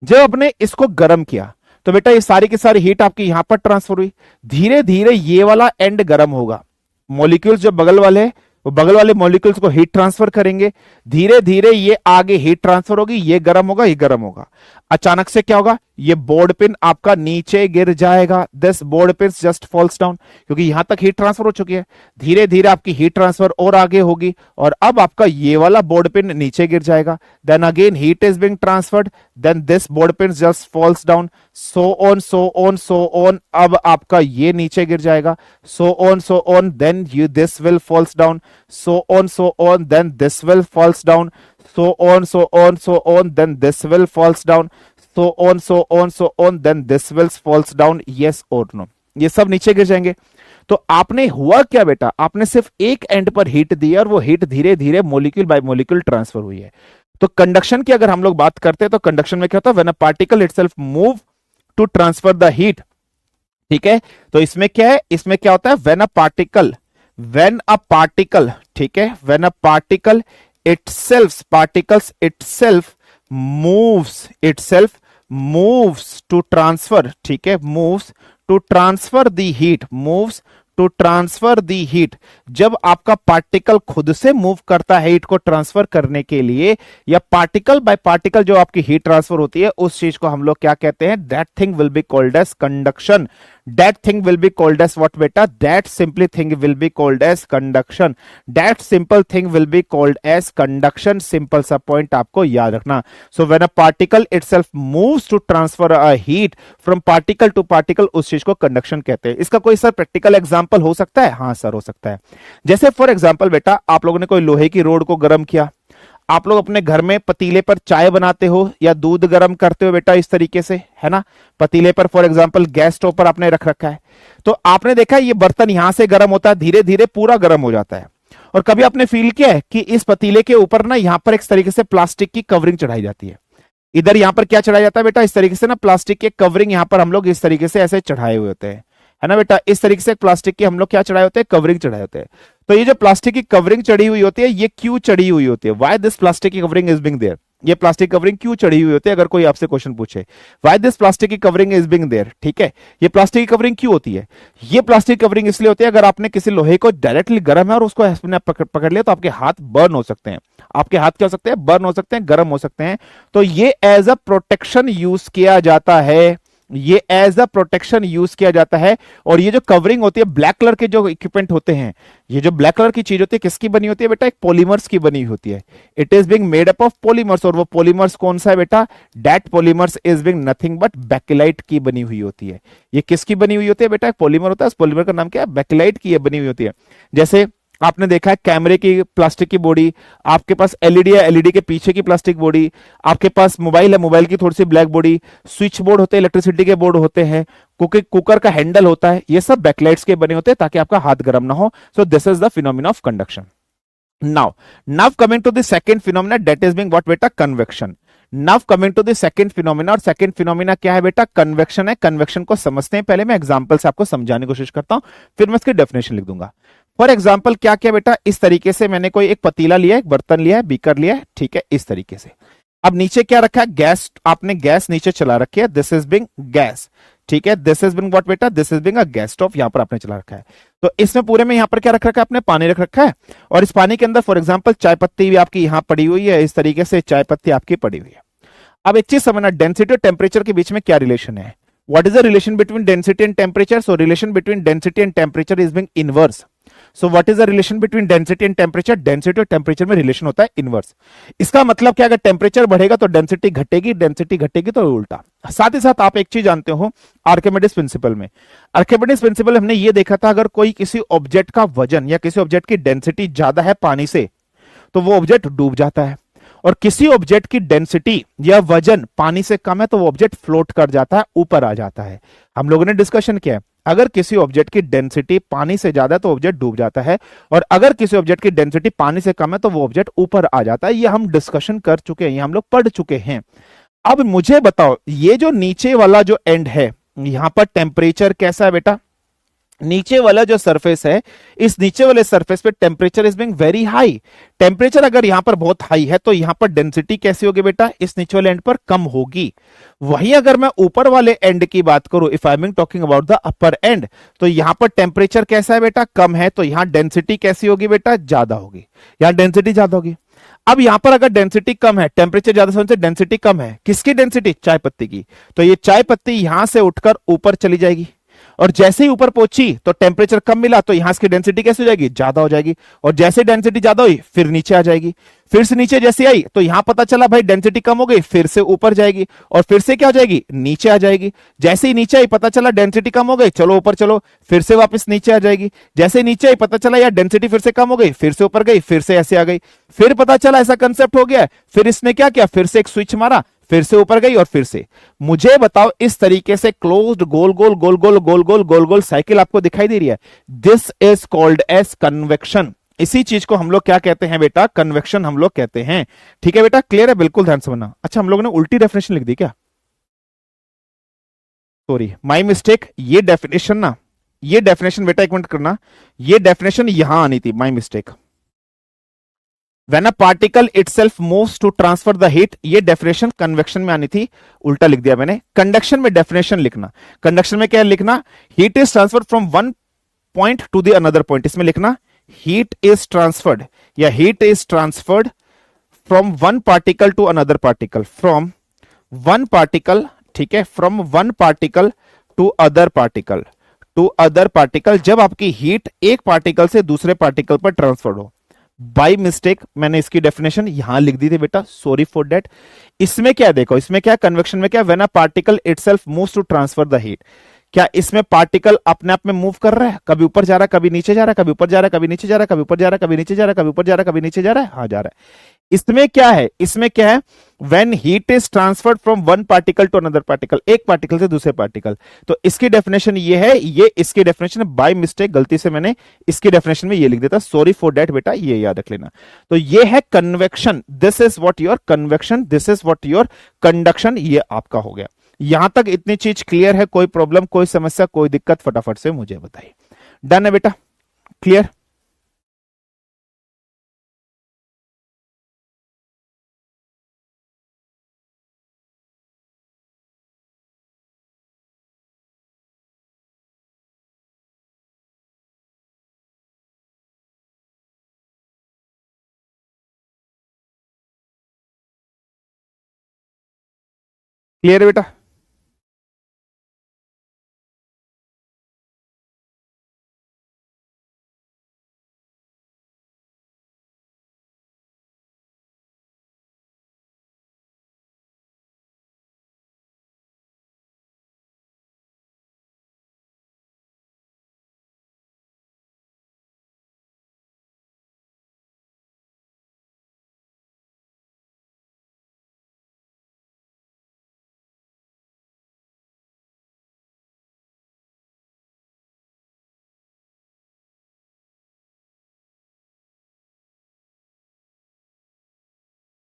जब आपने इसको गर्म किया तो बेटा ये सारी की सारी हीट आपकी यहां पर ट्रांसफर हुई, धीरे धीरे ये वाला एंड गर्म होगा, मॉलिक्यूल्स जो बगल वाले हैं वो बगल वाले मॉलिक्यूल्स को हीट ट्रांसफर करेंगे, धीरे धीरे ये आगे हीट ट्रांसफर होगी, ये गर्म होगा, ये गर्म होगा। अचानक से क्या होगा? ये बोर्ड पिन आपका नीचे गिर जाएगा, this board pin just falls down, क्योंकि यहां तक हीट ट्रांसफर हो चुकी है। धीरे धीरे आपकी हीट ट्रांसफर और आगे होगी और अब आपका ये वाला बोर्ड पिन नीचे गिर जाएगा, then again heat is being transferred, then this board pin just falls down, so on so on so on. अब आपका ये नीचे गिर जाएगा, so on, then you this will falls down, so on, then this will falls down, so on, then this will falls down, so on, then this will falls down, yes or no, ये सब नीचे गिर जाएंगे। तो आपने हुआ क्या बेटा? आपने सिर्फ एक एंड पर हीट दी और वो हीट धीरे धीरे मॉलिक्यूल बाय मॉलिक्यूल ट्रांसफर हुई है। तो कंडक्शन की अगर हम लोग बात करते हैं तो कंडक्शन में क्या होता है? When a particle itself move to transfer the heat, ठीक है, तो इसमें क्या है? इसमें क्या होता है? व्हेन अ पार्टिकल, ठीक है, when a particle particles itself moves to transfer, ठीक है, moves to transfer the heat, moves to transfer the heat, जब आपका पार्टिकल खुद से मूव करता है हीट को ट्रांसफर करने के लिए, या पार्टिकल बाय पार्टिकल जो आपकी हीट ट्रांसफर होती है, उस चीज को हम लोग क्या कहते हैं, that thing will be called as conduction. That thing will be called as what beta? That simply thing will be called as conduction. That simple thing will be called as conduction. Simple सा point आपको याद रखना. So when a particle itself moves to transfer a heat from particle to particle, उस चीज को conduction कहते हैं. इसका कोई सर प्रैक्टिकल एग्जांपल हो सकता है? हाँ सर हो सकता है. जैसे फॉर एग्जांपल बेटा, आप लोगों ने कोई लोहे की रोड को गर्म किया, आप लोग अपने घर में पतीले पर चाय बनाते हो या दूध गर्म करते हो बेटा, इस तरीके से, है ना. पतीले पर फॉर एग्जांपल गैस स्टोव पर आपने रख रखा है, तो आपने देखा ये बर्तन यहां से गर्म होता है, धीरे धीरे पूरा गर्म हो जाता है. और कभी आपने फील किया है कि इस पतीले के ऊपर ना यहां पर एक तरीके से प्लास्टिक की कवरिंग चढ़ाई जाती है. इधर यहां पर क्या चढ़ाया जाता है बेटा, इस तरीके से ना प्लास्टिक के कवरिंग यहां पर हम लोग इस तरीके से ऐसे चढ़ाए हुए होते हैं, है ना बेटा. इस तरीके से प्लास्टिक के हम लोग क्या चढ़ाए होते हैं, कवरिंग चढ़ाए होते हैं. तो ये जो प्लास्टिक की कवरिंग चढ़ी हुई होती है, ये क्यों चढ़ी हुई होती है? व्हाई दिस प्लास्टिक की कवरिंग इज बीइंग देयर? ये प्लास्टिक कवरिंग क्यों चढ़ी हुई होती है? अगर कोई आपसे क्वेश्चन पूछे, व्हाई दिस प्लास्टिक की कवरिंग इज बीइंग देयर, ठीक है, ये प्लास्टिक की कवरिंग क्यों होती है? ये प्लास्टिक कवरिंग इसलिए होती है, अगर आपने किसी लोहे को डायरेक्टली गर्म है और उसको पकड़ लिया, तो आपके हाथ बर्न हो सकते हैं. आपके हाथ क्या हो सकते हैं, बर्न हो सकते हैं, गर्म हो सकते हैं. तो ये एज अ प्रोटेक्शन यूज किया जाता है, ये एज अ प्रोटेक्शन यूज किया जाता है. और ये जो कवरिंग होती है, ब्लैक कलर के जो इक्विपमेंट होते हैं, ये जो ब्लैक कलर की चीज होती है, किसकी बनी होती है बेटा? एक पॉलीमर्स की बनी होती है. It is being made up of polymers. और वो पॉलीमर्स कौन सा है बेटा? That polymers is being nothing but bakelite की बनी हुई होती है. ये किसकी बनी हुई होती है बेटा? एक पॉलीमर होता है, उस पॉलीमर का नाम क्या है? बेकेलाइट की ये बनी हुई होती है. जैसे आपने देखा है कैमरे की प्लास्टिक की बॉडी, आपके पास एलईडी है, एलईडी के पीछे की प्लास्टिक बॉडी, आपके पास मोबाइल है, मोबाइल की थोड़ी सी ब्लैक बॉडी, स्विच बोर्ड होते हैं, इलेक्ट्रिसिटी के बोर्ड होते हैं, कुकर का हैंडल होता है, ये सब बैकलाइट्स के बने होते हैं ताकि आपका हाथ गर्म ना हो. So this is the phenomena of conduction. Now coming to the second phenomena, that is being what बेटा? Convection. Now coming to the second phenomena, और सेकंड फिनोमिना क्या है बेटा? कन्वेक्शन है. कन्वेक्शन को समझते हैं, पहले मैं एग्जांपल से आपको समझाने की कोशिश करता हूं, फिर मैं इसकी डेफिनेशन लिख दूंगा. फॉर एग्जाम्पल क्या क्या बेटा, इस तरीके से मैंने कोई एक पतीला लिया है, एक बर्तन लिया है, बीकर लिया है, ठीक है, इस तरीके से. अब नीचे क्या रखा है? गैस. आपने गैस नीचे चला रखी है, दिस इज बीइंग गैस, ठीक है. दिस इज बीइंग व्हाट बेटा? This is being a gas stove. यहां पर आपने चला रखा है. तो इसमें पूरे में यहां पर क्या रख रखा है आपने? पानी रख रखा है. और इस पानी के अंदर फॉर एग्जाम्पल चाय पत्ती भी आपकी यहां पड़ी हुई है, इस तरीके से चाय पत्ती आपकी पड़ी हुई है. अब एक चीज समझना, डेंसिटी और टेम्परेचर के बीच में क्या रिलेशन है? What is the relation between density and temperature? So relation between density and temperature is being inverse. So what is the relation between density and temperature? Density और temperature में relation होता है inverse. इसका मतलब क्या? अगर टेम्परेचर बढ़ेगा तो डेंसिटी घटेगी, डेंसिटी घटेगी तो उल्टा. साथ ही साथ आप एक चीज जानते हो, आर्किमिडीज प्रिंसिपल में, आर्किमिडीज प्रिंसिपल हमने ये देखा था, अगर कोई किसी ऑब्जेक्ट का वजन या किसी ऑब्जेक्ट की डेंसिटी ज्यादा है पानी से, तो वो ऑब्जेक्ट डूब जाता है. और किसी ऑब्जेक्ट की डेंसिटी या वजन पानी से कम है तो वो ऑब्जेक्ट फ्लोट कर जाता है, ऊपर आ जाता है. हम लोगों ने डिस्कशन किया है, अगर किसी ऑब्जेक्ट की डेंसिटी पानी से ज्यादा है तो ऑब्जेक्ट डूब जाता है, और अगर किसी ऑब्जेक्ट की डेंसिटी पानी से कम है तो वो ऑब्जेक्ट ऊपर आ जाता है. ये हम डिस्कशन कर चुके हैं, ये हम लोग पढ़ चुके हैं. अब मुझे बताओ, ये जो नीचे वाला जो एंड है, यहां पर टेम्परेचर कैसा है बेटा? नीचे वाला जो सरफेस है, इस नीचे वाले सरफेस पे temperature is being very high. Temperature अगर यहां पर बहुत हाई है तो यहां पर डेंसिटी कैसी होगी बेटा? इस नीचे वाले एंड पर कम होगी. वहीं अगर मैं ऊपर वाले एंड की बात करूं, if I am talking about the upper and, तो यहां पर टेम्परेचर कैसा है बेटा? कम है. तो यहां डेंसिटी कैसी होगी बेटा? ज्यादा होगी. यहां डेंसिटी ज्यादा होगी. अब यहां पर अगर डेंसिटी कम है, टेम्परेचर ज्यादा होने से डेंसिटी कम है, किसकी डेंसिटी? चाय पत्ती की. तो ये चाय पत्ती यहां से उठकर ऊपर चली जाएगी, और जैसे ही ऊपर पहुंची तो टेम्परेचर कम मिला तो यहां इसकी डेंसिटी कैसे हो जाएगी? ज्यादा हो जाएगी. और जैसे डेंसिटी ज्यादा हुई फिर नीचे आ जाएगी, फिर से नीचे जैसे आई तो यहां पता चला भाई डेंसिटी कम हो गई, फिर से ऊपर जाएगी, और फिर से क्या हो जाएगी? नीचे आ जाएगी. जैसे ही नीचे आई पता चला डेंसिटी कम हो गई, चलो ऊपर चलो, फिर से वापस नीचे आ जाएगी. जैसे ही नीचे आई पता चला यार डेंसिटी फिर से कम हो गई, फिर से ऊपर गई, फिर से ऐसे आ गई. फिर पता चला ऐसा कंसेप्ट हो गया, फिर इसने क्या किया? फिर से एक स्विच मारा, फिर से ऊपर गई, और फिर से. मुझे बताओ, इस तरीके से क्लोज्ड गोल गोल गोल गोल गोल गोल गोल गोल साइकिल आपको दिखाई दे रही है? This is called as convection. इसी चीज को हम लोग क्या कहते हैं बेटा? कन्वेक्शन हम लोग कहते हैं. ठीक है बेटा, क्लियर है? बिल्कुल ध्यान से सुनना. अच्छा, हम लोगों ने उल्टी डेफिनेशन लिख दी क्या? Sorry, my mistake. ये डेफिनेशन ना, ये डेफिनेशन बेटा एक मिनट करना, ये डेफिनेशन यहां आनी थी, my mistake. When a particle itself moves to transfer the heat, ये डेफिनेशन कन्वेक्शन में आनी थी, उल्टा लिख दिया मैंने. कंडक्शन में डेफिनेशन लिखना. कंडक्शन में क्या लिखना? Heat is transfer from one point to the another point, इसमें लिखना हीट इज ट्रांसफर्ड या heat is transferred from one particle to another particle, from one particle, ठीक है, from one particle to other particle, to other particle, जब आपकी हीट एक पार्टिकल से दूसरे पार्टिकल पर ट्रांसफर हो। बाय मिस्टेक मैंने इसकी डेफिनेशन यहां लिख दी थी बेटा, सॉरी फॉर दैट। इसमें क्या देखो, इसमें क्या कन्वेक्शन में क्या, when a particle itself moves to transfer the heat, क्या इसमें पार्टिकल अपने आप में मूव कर रहा है, कभी ऊपर जा रहा है, कभी नीचे जा रहा है, कभी ऊपर जा रहा है, कभी नीचे जा रहा है, कभी ऊपर जा रहा है, कभी नीचे जा रहा है, कभी ऊपर जा रहा है, कभी नीचे जा रहा है, हाँ जा रहा है। इसमें क्या है, इसमें क्या है, when heat is transferred from one particle to another particle, एक पार्टिकल से दूसरे पार्टिकल। तो इसकी डेफिनेशन ये है, ये इसकी डेफिनेशन, बाय मिस्टेक गलती से मैंने इसकी डेफिनेशन में ये लिख देता, सॉरी फॉर दैट बेटा, ये याद रख लेना। तो ये है convection, this is what your convection, this is what your conduction, ये आपका हो गया। यहां तक इतनी चीज क्लियर है? कोई प्रॉब्लम, कोई समस्या, कोई दिक्कत, फटाफट से मुझे बताइए। डन है बेटा, क्लियर? क्लियर है बेटा?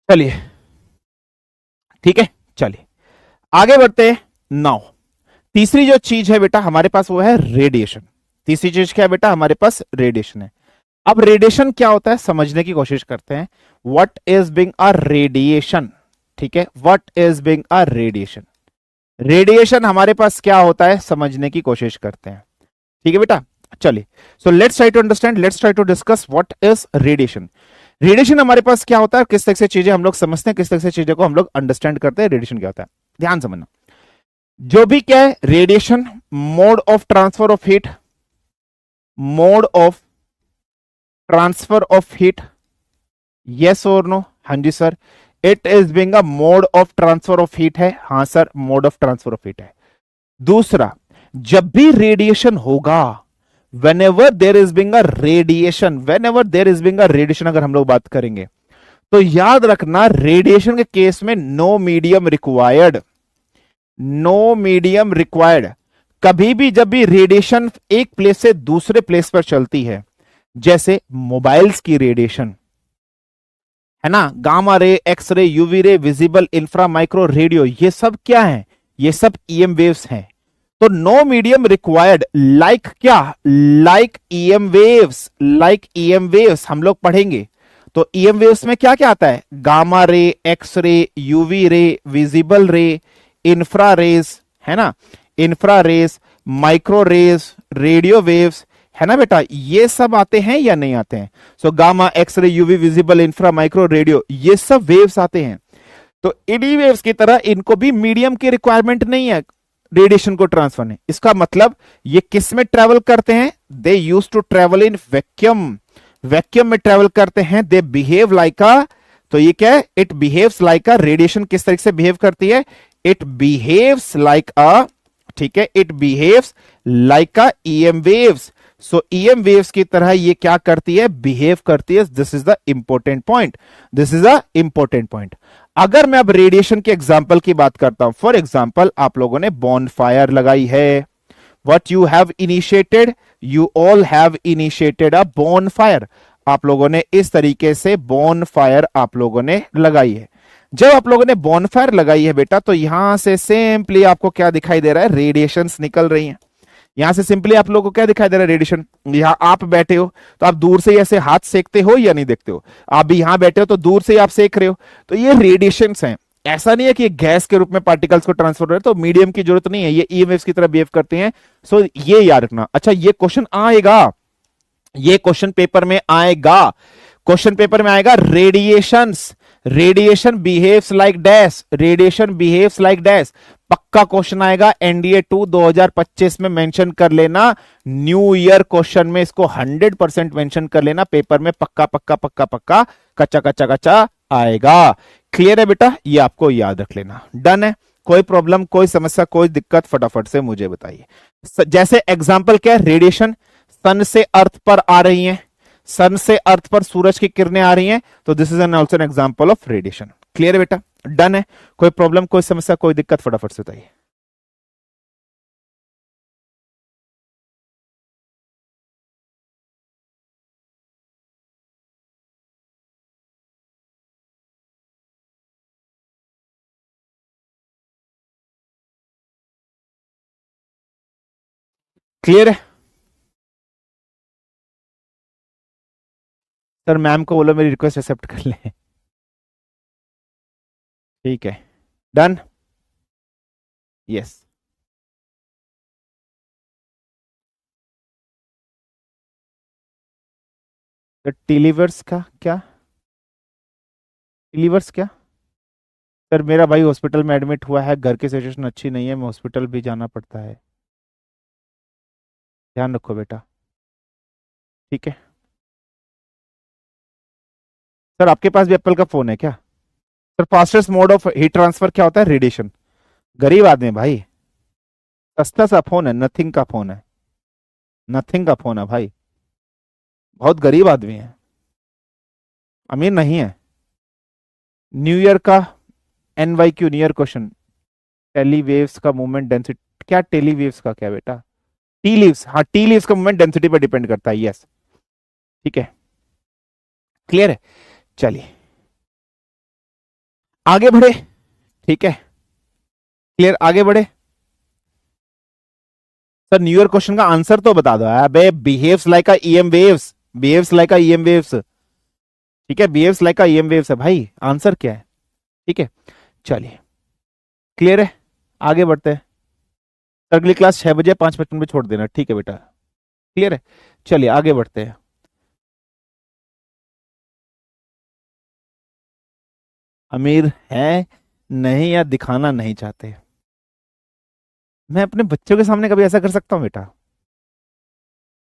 चलिए ठीक है, चलिए आगे बढ़ते हैं। नाउ तीसरी जो चीज है बेटा हमारे पास वो है रेडिएशन। तीसरी चीज क्या है बेटा हमारे पास? रेडिएशन है। अब रेडिएशन क्या होता है समझने की कोशिश करते हैं। What is being a radiation? ठीक है, what is being a radiation? Radiation हमारे पास क्या होता है समझने की कोशिश करते हैं। ठीक है बेटा, चलिए so let's try to understand, let's try to discuss what is radiation. Radiation हमारे पास क्या होता है, किस तरह से चीजें हम लोग समझते हैं, किस तरह से चीजों को हम लोग अंडरस्टैंड करते हैं। रेडिएशन क्या होता है ध्यान समझना। जो भी क्या है radiation, mode of transfer of heat, mode of transfer of heat, yes और नो? हाँ जी sir. It is being a mode of transfer of heat है, हाँ sir mode of transfer of heat है। दूसरा, जब भी रेडिएशन होगा, whenever there is being a radiation, whenever there is being a radiation अगर हम लोग बात करेंगे तो याद रखना रेडिएशन के केस में no medium required, no medium required. कभी भी जब भी रेडिएशन एक प्लेस से दूसरे प्लेस पर चलती है, जैसे मोबाइल्स की रेडिएशन है ना, gamma ray, X ray, UV ray, visible, infra, micro, radio, ये सब क्या है? ये सब ईएम वेव्स हैं। तो नो मीडियम रिक्वायर्ड, लाइक क्या? Like EM waves, like EM waves हम लोग पढ़ेंगे। तो ईएम वेव्स में क्या क्या आता है? Gamma ray, X ray, UV ray, visible रे, इंफ्रा रेज, है ना, infra rays, micro rays, radio waves, है ना बेटा, ये सब आते हैं या नहीं आते हैं? So gamma, X ray, UV, visible, infra, micro, radio, ये सब वेव्स आते हैं। तो इन्हीं वेव्स की तरह इनको भी मीडियम की रिक्वायरमेंट नहीं है रेडिएशन को ट्रांसफर नहीं। इसका मतलब ये किस में ट्रेवल करते हैं? They use to travel in vacuum, vacuum में ट्रेवल करते हैं। दे बिहेव लाइक अ, तो ये क्या है? It behaves like a, radiation किस तरीके से बिहेव करती है? इट बिहेव्स लाइक अ, ठीक है, it behaves like a EM waves. So EM waves की तरह ये क्या करती है? बिहेव करती है। This is the important point, this is the important point. अगर मैं अब रेडिएशन के एग्जाम्पल की बात करता हूं, फॉर एग्जाम्पल आप लोगों ने बॉन फायर लगाई है, what you have initiated, you all have initiated a bonfire. आप लोगों ने इस तरीके से बॉन फायर आप लोगों ने लगाई है। जब आप लोगों ने बॉन फायर लगाई है बेटा, तो यहां से सिंपली आपको क्या दिखाई दे रहा है? रेडिएशंस निकल रही हैं। यहां से सिंपली आप लोगों को क्या दिखाई दे रहा है? रेडिएशन। यहां आप बैठे हो तो आप दूर से ऐसे हाथ सेकते हो या नहीं देखते हो? आप भी यहां बैठे हो तो दूर से आप सेक रहे हो, तो ये रेडिएशंस हैं। ऐसा नहीं है कि ये गैस के रूप में पार्टिकल्स को ट्रांसफर हो रहा है, तो मीडियम की जरूरत नहीं है, ये ईएमएफ की तरह बिहेव करते हैं। सो ये याद रखना। अच्छा, ये क्वेश्चन आएगा, ये क्वेश्चन पेपर में आएगा, क्वेश्चन पेपर में आएगा, radiation behaves like dash, radiation behaves like dash, पक्का क्वेश्चन आएगा। एनडीए 2 2025 में मेंशन कर लेना, न्यू ईयर क्वेश्चन में इसको 100% मेंशन कर लेना, पेपर में पक्का पक्का पक्का पक्का कच्चा कच्चा कच्चा आएगा। क्लियर है बेटा, ये आपको याद रख लेना। डन है, कोई प्रॉब्लम, कोई समस्या, कोई दिक्कत, फटाफट से मुझे बताइए। जैसे एग्जांपल क्या है, रेडिएशन सन से अर्थ पर आ रही है, सन से अर्थ पर सूरज की किरणें आ रही हैं, तो this is an also an example of radiation. Clear है बेटा, डन है, कोई प्रॉब्लम, कोई समस्या, कोई दिक्कत, फटाफट से बताइए। क्लियर है सर, मैम को बोलो मेरी रिक्वेस्ट एक्सेप्ट कर ले। ठीक है, डन, यस। तो टीलीवर्स का क्या, टीलीवर्स क्या सर, मेरा भाई हॉस्पिटल में एडमिट हुआ है, घर की सिचुएशन अच्छी नहीं है, मैं हॉस्पिटल भी जाना पड़ता है, ध्यान रखो बेटा। ठीक है सर, आपके पास भी एप्पल का फोन है क्या sir? Fastest mode of heat transfer क्या होता है? रेडिएशन। गरीब आदमी भाई, सस्ता सा फोन है, नथिंग का फोन है, नथिंग का फोन है भाई, बहुत गरीब आदमी है, अमीर नहीं है। न्यू ईयर का एनवाईक्यू, न्यू ईयर क्वेश्चन, टेलीवेव्स का मूवमेंट डेंसिटी क्या, टेलीवेव्स का क्या बेटा? टी लीव्स, हाँ टी लीव्स का मूवमेंट डेंसिटी पर डिपेंड करता है, यस। ठीक है, क्लियर है, चलिए आगे बढ़े। ठीक है, क्लियर, आगे बढ़े। सर न्यू ईयर क्वेश्चन का आंसर तो बता दो। अबे बिहेव्स लाइक अ ईएम वेव्स, बिहेव्स लाइक अ ईएम वेव्स। ठीक है, बिहेव्स लाइक अ ईएम वेव्स है भाई, आंसर क्या है? ठीक है, चलिए क्लियर है, आगे बढ़ते हैं। अगली क्लास 6 बजे 5:55 में छोड़ देना, ठीक है बेटा, क्लियर है, चलिए आगे बढ़ते हैं। अमीर है नहीं या दिखाना नहीं चाहते? मैं अपने बच्चों के सामने कभी ऐसा कर सकता हूं बेटा?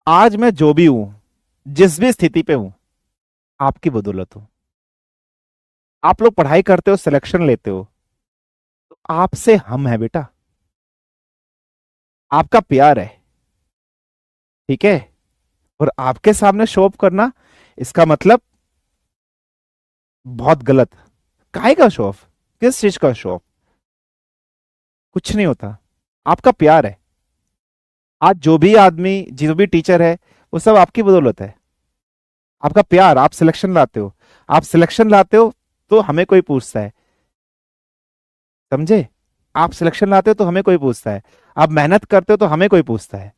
आज मैं जो भी हूं, जिस भी स्थिति पे हूं, आपकी बदौलत हूं। आप लोग पढ़ाई करते हो, सिलेक्शन लेते हो, तो आपसे हम है बेटा, आपका प्यार है। ठीक है, और आपके सामने शो ऑफ करना, इसका मतलब बहुत गलत। काहे का शो ऑफ, किस चीज का शो ऑफ? कुछ नहीं होता, आपका प्यार है। आज जो भी आदमी, जो भी टीचर है, वो सब आपकी बदौलत है, आपका प्यार। आप सिलेक्शन लाते हो, आप सिलेक्शन लाते हो तो हमें कोई पूछता है, समझे? आप सिलेक्शन लाते हो तो हमें कोई पूछता है, आप मेहनत करते हो तो हमें कोई पूछता है,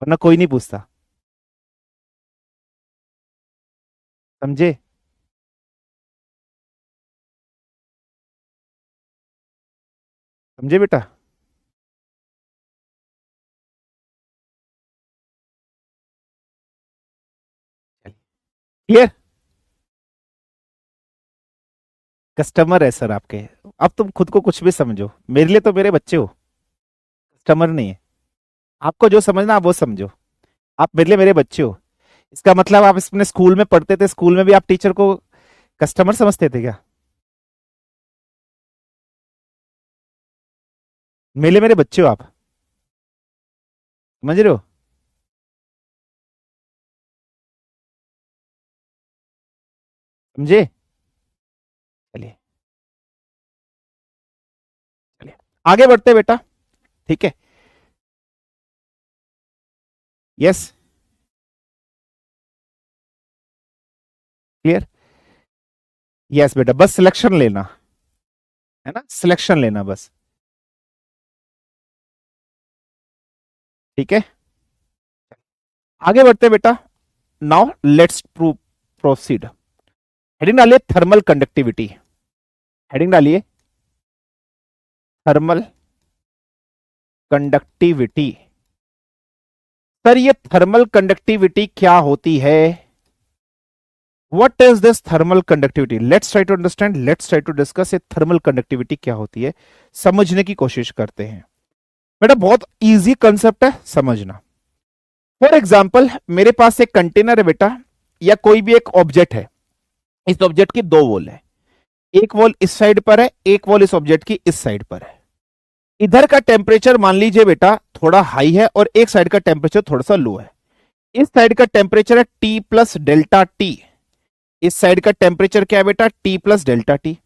वरना कोई नहीं पूछता, समझे? समझे बेटा? क्लियर? कस्टमर है सर आपके, अब तुम खुद को कुछ भी समझो, मेरे लिए तो मेरे बच्चे हो, कस्टमर नहीं है। आपको जो समझना आप वो समझो, आप मेरे लिए मेरे बच्चे हो। इसका मतलब आप अपने स्कूल में पढ़ते थे, स्कूल में भी आप टीचर को कस्टमर समझते थे क्या? मेरे लिए मेरे बच्चे हो आप, समझ रहे हो? समझे? चलिए, चलिए आगे बढ़ते हैं बेटा। ठीक है, यस, क्लियर, यस बेटा, बस सिलेक्शन लेना है ना, सिलेक्शन लेना बस। ठीक है, आगे बढ़ते हैं बेटा। Now let's proceed. हेडिंग डालिए थर्मल कंडक्टिविटी। हेडिंग डालिए, थर्मल कंडक्टिविटी। सर ये थर्मल कंडक्टिविटी क्या होती है? What is this thermal conductivity? Let's try to understand, let's try to discuss ये थर्मल कंडक्टिविटी क्या होती है, समझने की कोशिश करते हैं। बेटा बहुत इजी कंसेप्ट है समझना। फॉर एग्जाम्पल मेरे पास एक कंटेनर है बेटा, या कोई भी एक ऑब्जेक्ट है। इस ऑब्जेक्ट की दो वॉल है, एक वॉल इस साइड पर है, एक वॉल इस ऑब्जेक्ट की इस साइड पर है। इधर का टेम्परेचर मान लीजिए बेटा थोड़ा हाई है और एक साइड का टेम्परेचर थोड़ा सा लो है। इस साइड का टेम्परेचर है टी प्लस डेल्टा टी, इस साइड का टेम्परेचर क्या है बेटा टी प्लस डेल्टा टी,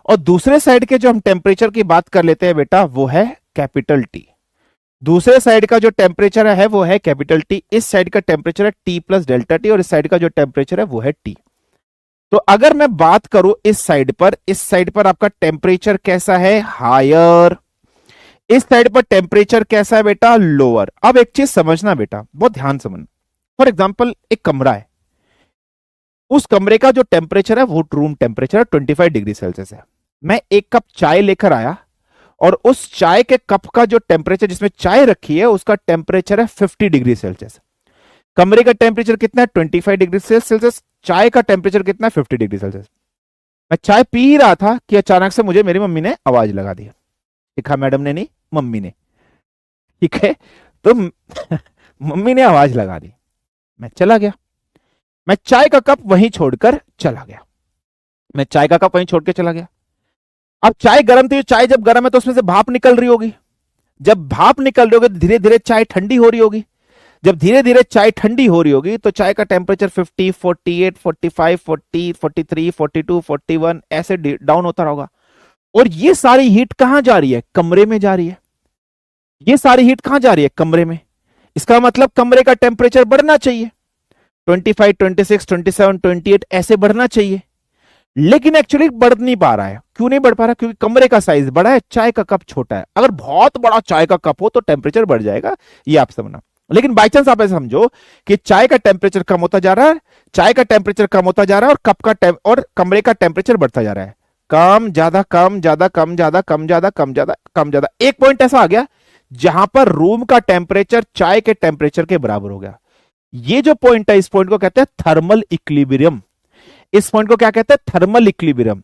और दूसरे साइड के जो हम टेम्परेचर की बात कर लेते हैं बेटा वो है कैपिटल टी। दूसरे साइड का जो टेम्परेचर है वो है कैपिटल टी, इस साइड का टेम्परेचर है टी प्लस डेल्टा टी, और इस साइड का जो टेम्परेचर है वो है टी। तो अगर मैं बात करूं इस साइड पर आपका टेम्परेचर कैसा है? हायर। इस साइड पर टेम्परेचर कैसा है बेटा? लोअर। अब एक चीज समझना बेटा, बहुत ध्यान समझना। फॉर एग्जाम्पल एक कमरा है, उस कमरे का जो टेम्परेचर है वो रूम टेम्परेचर 25 डिग्री सेल्सियस है। मैं एक कप चाय लेकर आया और उस चाय के कप का जो टेम्परेचर जिसमें चाय रखी है उसका टेम्परेचर है 50 डिग्री सेल्सियस। कमरे का टेम्परेचर कितना है? 25 डिग्री सेल्सियस। चाय का टेम्परेचर कितना है? 50 डिग्री सेल्सियस। मैं चाय पी रहा था कि अचानक से मुझे मेरी मम्मी ने आवाज लगा दी। लिखा मैडम ने नहीं, मम्मी ने। ठीक है, तो मम्मी ने आवाज लगा दी, मैं चला गया। मैं चाय का कप वहीं छोड़कर चला गया, मैं चाय का कप वहीं छोड़ के चला गया। अब चाय गर्म थी, चाय जब गर्म है तो उसमें से भाप निकल रही होगी। जब भाप निकल रही होगी तो धीरे धीरे चाय ठंडी हो रही होगी। जब धीरे धीरे चाय ठंडी हो रही होगी तो चाय का टेम्परेचर 50, 48, 45, 40, 43, 42, 41 ऐसे डाउन होता होगा। और ये सारी हीट कहां जा रही है? कमरे में जा रही है। ये सारी हीट कहां जा रही है? कमरे में। इसका मतलब कमरे का टेम्परेचर बढ़ना चाहिए, 25, 26, 27, 28 ऐसे बढ़ना चाहिए। लेकिन एक्चुअली बढ़ नहीं पा रहा है। क्यों नहीं बढ़ पा रहा? क्योंकि कमरे का साइज बड़ा है, चाय का कप छोटा है। अगर बहुत बड़ा चाय का कप हो तो टेम्परेचर बढ़ जाएगा, ये आप समझना। लेकिन बाई चांस आप ऐसे समझो कि चाय का टेम्परेचर कम होता जा रहा है, चाय का टेम्परेचर कम होता जा रहा है, और कप का और कमरे का टेम्परेचर बढ़ता जा रहा है। कम ज्यादा कम ज्यादा कम ज्यादा कम ज्यादा कम ज्यादा कम ज्यादा, एक पॉइंट ऐसा आ गया जहां पर रूम का टेम्परेचर चाय के टेम्परेचर के बराबर हो गया। ये जो पॉइंट है इस पॉइंट को कहते हैं थर्मल इक्विलिब्रियम। इस पॉइंट को क्या कहते हैं? Thermal equilibrium.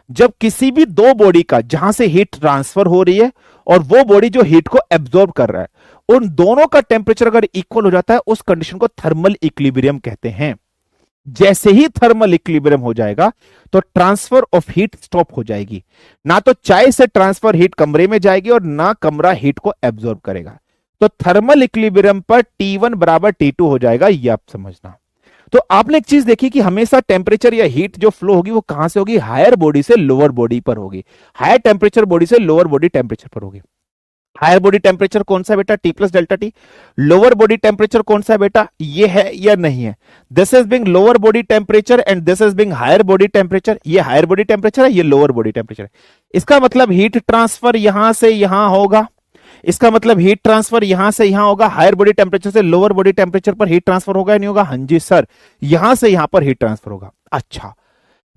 जब किसी भी दो बॉडी का जहां से हीट ट्रांसफर हो रही है और वो बॉडी जो हीट को एब्जॉर्ब कर रहा है, उन दोनों का टेम्परेचर अगर इक्वल हो जाता है उस कंडीशन को थर्मल इक्विलिब्रियम कहते हैं। जैसे ही थर्मल इक्विलिब्रियम हो जाएगा तो ट्रांसफर ऑफ हीट स्टॉप हो जाएगी। ना तो चाय से ट्रांसफर हीट कमरे में जाएगी और ना कमरा हीट को एब्जॉर्ब करेगा। तो थर्मल इक्विलिब्रियम पर T1 बराबर T2 हो जाएगा, ये आप समझना। तो आपने एक चीज देखी कि हमेशा टेम्परेचर या हीट जो फ्लो होगी वो कहां से होगी? हायर बॉडी से लोअर बॉडी पर होगी। हायर टेम्परेचर बॉडी से लोअर बॉडी टेम्परेचर पर होगी। हायर बॉडी टेम्परेचर कौन सा बेटा? T plus delta T. Lower body temperature कौन सा बेटा? ये है या नहीं है? This is being lower body temperature and this is being higher body temperature. ये हायर बॉडी टेम्परेचर है, ये लोअर बॉडी टेम्परेचर है। इसका मतलब हीट ट्रांसफर यहां से यहां होगा। इसका मतलब हीट ट्रांसफर यहां से यहां होगा। हायर बॉडी टेम्परेचर से लोअर बॉडी टेम्परेचर पर हीट ट्रांसफर होगा या नहीं होगा? हाँ जी सर, यहां से यहां पर हीट ट्रांसफर होगा। अच्छा,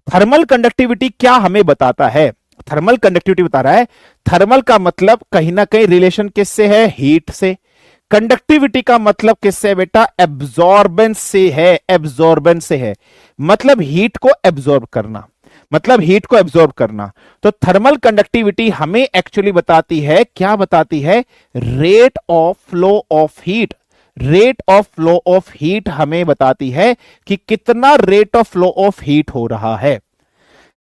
थर्मल कंडक्टिविटी क्या हमें बताता है? थर्मल कंडक्टिविटी बता रहा है, थर्मल का मतलब कहीं ना कहीं रिलेशन किससे है? हीट से। कंडक्टिविटी का मतलब किससे बेटा? एब्जॉर्बेंस से है। एब्जॉर्बेंस से है मतलब हीट को एब्जॉर्ब करना, मतलब हीट को एब्जॉर्ब करना। तो थर्मल कंडक्टिविटी हमें एक्चुअली बताती है, क्या बताती है? Rate of flow of heat. Rate of flow of heat हमें बताती है कि कितना rate of flow of heat हो रहा है।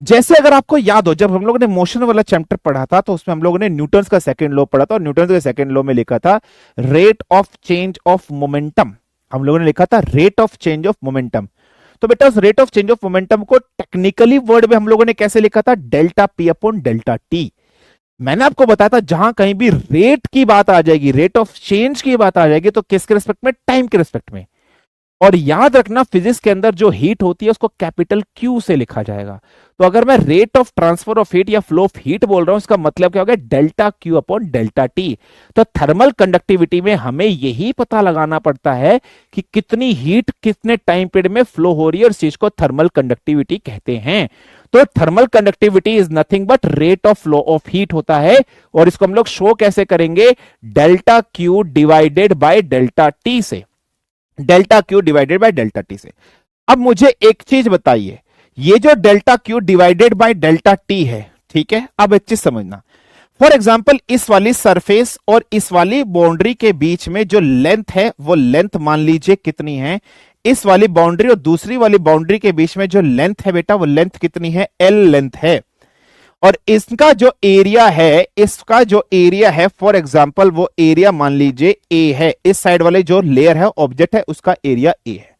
जैसे अगर आपको याद हो, जब हम लोगों ने मोशन वाला चैप्टर पढ़ा था तो उसमें हम लोगों ने न्यूटन्स का सेकंड लॉ पढ़ा था, और न्यूटन्स के सेकंड लॉ में लिखा था rate of change of momentum. हम लोगों ने लिखा था rate of change of momentum. तो बेटा उस rate of change of momentum को टेक्निकली वर्ड में हम लोगों ने कैसे लिखा था? Delta P upon delta T. मैंने आपको बताया था जहां कहीं भी रेट की बात आ जाएगी, रेट ऑफ चेंज की बात आ जाएगी, तो किसके रिस्पेक्ट में? टाइम के रिस्पेक्ट में। और याद रखना फिजिक्स के अंदर जो हीट होती है उसको कैपिटल क्यू से लिखा जाएगा। तो अगर मैं rate of transfer of heat या फ्लो ऑफ हीट बोल रहा हूं, इसका मतलब क्या होगा, delta Q upon delta T. तो थर्मल कंडक्टिविटी में हमें यही पता लगाना पड़ता है कि कितनी हीट कितने टाइम पीरियड में फ्लो हो रही है, और इस चीज को थर्मल कंडक्टिविटी कहते हैं। तो thermal conductivity is nothing but rate of flow of heat होता है, और इसको हम लोग शो कैसे करेंगे, delta Q divided by delta T से, delta Q divided by delta T से। अब मुझे एक चीज बताइए, ये जो delta Q divided by delta T है, ठीक है, अब एक चीज समझना। फॉर एग्जाम्पल इस वाली सरफेस और इस वाली बाउंड्री के बीच में जो लेंथ है वो लेंथ मान लीजिए कितनी है, इस वाली बाउंड्री और दूसरी वाली बाउंड्री के बीच में जो लेंथ है बेटा वो लेंथ कितनी है, एल लेंथ है। और इसका जो एरिया है, इसका जो एरिया है फॉर एग्जांपल वो एरिया मान लीजिए ए है, इस साइड वाले जो लेयर है ऑब्जेक्ट है उसका एरिया ए है।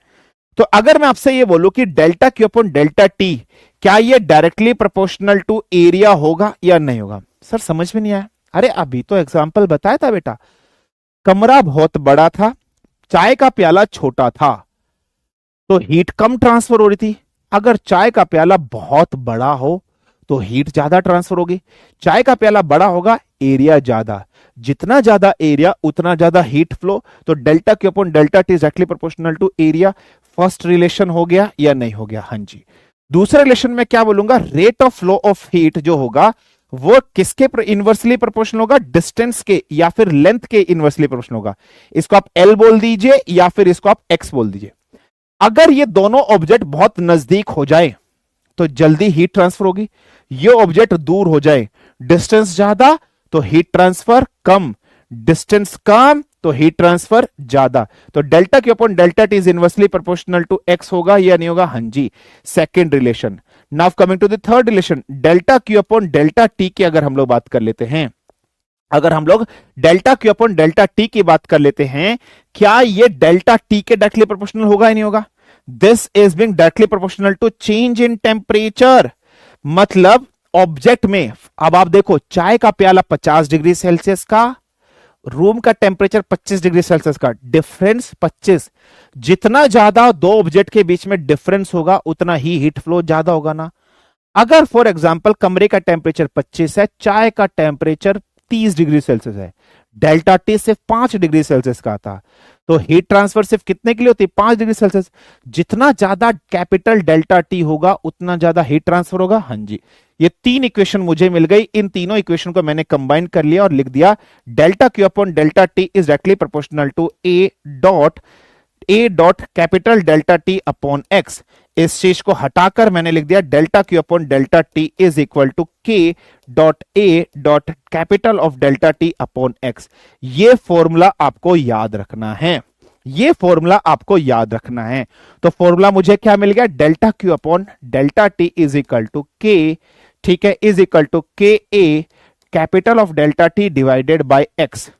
तो अगर मैं आपसे ये बोलूं कि delta Q upon delta T, क्या ये डायरेक्टली प्रोपोर्शनल टू एरिया होगा या नहीं होगा? सर समझ में नहीं आया। अरे अभी तो एग्जांपल बताया था बेटा, कमरा बहुत बड़ा था, चाय का प्याला छोटा था, तो हीट कम ट्रांसफर हो रही थी। अगर चाय का प्याला बहुत बड़ा हो तो हीट ज्यादा ट्रांसफर होगी। चाय का प्याला बड़ा होगा, एरिया ज्यादा, जितना ज्यादा एरिया उतना ज्यादा हीट फ्लो। तो delta Q upon delta T directly proportional to area. First relation हो गया या नहीं हो गया? हाँ जी। दूसरे रिलेशन में क्या बोलूंगा, rate of flow of heat जो होगा वो किसके इनवर्सली प्रोपोर्शनल होगा, डिस्टेंस के या फिर लेंथ के इनवर्सली प्रोपोर्शनल होगा। इसको आप एल बोल दीजिए या फिर इसको आप एक्स बोल दीजिए। अगर ये दोनों ऑब्जेक्ट बहुत नजदीक हो जाए तो जल्दी हीट ट्रांसफर होगी, ये ऑब्जेक्ट दूर हो जाए, डिस्टेंस ज्यादा तो हीट ट्रांसफर कम, डिस्टेंस कम तो हीट ट्रांसफर ज्यादा। तो delta Q upon delta T is inversely proportional to X होगा या नहीं होगा? हाँ जी, second relation. Now coming to the third relation, delta Q upon delta T की अगर हम लोग बात कर लेते हैं, अगर हम लोग delta Q upon delta T की बात कर लेते हैं, क्या ये डेल्टा टी के डायरेक्टली प्रोपोर्शनल होगा या नहीं होगा? This is being directly proportional to change in temperature. मतलब ऑब्जेक्ट में, अब आप देखो चाय का प्याला 50 डिग्री सेल्सियस का, रूम का टेम्परेचर 25 डिग्री सेल्सियस का, डिफरेंस 25। जितना ज्यादा दो ऑब्जेक्ट के बीच में डिफरेंस होगा उतना ही हीट फ्लो ज्यादा होगा ना। अगर फॉर एग्जांपल कमरे का टेम्परेचर 25 है, चाय का टेम्परेचर 30 डिग्री सेल्सियस है, डेल्टा टी सिर्फ 5 डिग्री सेल्सियस का था, तो हीट ट्रांसफर सिर्फ कितने के लिए होती है, 5 डिग्री सेल्सियस। जितना ज्यादा कैपिटल डेल्टा टी होगा उतना ज्यादा हीट ट्रांसफर होगा। हाँ जी, ये तीन इक्वेशन मुझे मिल गई, इन तीनों इक्वेशन को मैंने कंबाइन कर लिया और लिख दिया delta Q upon delta T is directly proportional to A dot capital delta T upon X. इस चीज को हटाकर मैंने लिख दिया delta Q upon delta T is equal to K dot A dot capital of delta T upon X. ये फॉर्मूला आपको याद रखना है, ये फॉर्मूला आपको याद रखना है। तो फॉर्मूला मुझे क्या मिल गया, delta Q upon delta T is equal to K, ठीक है, is equal to K A capital of delta T divided by X.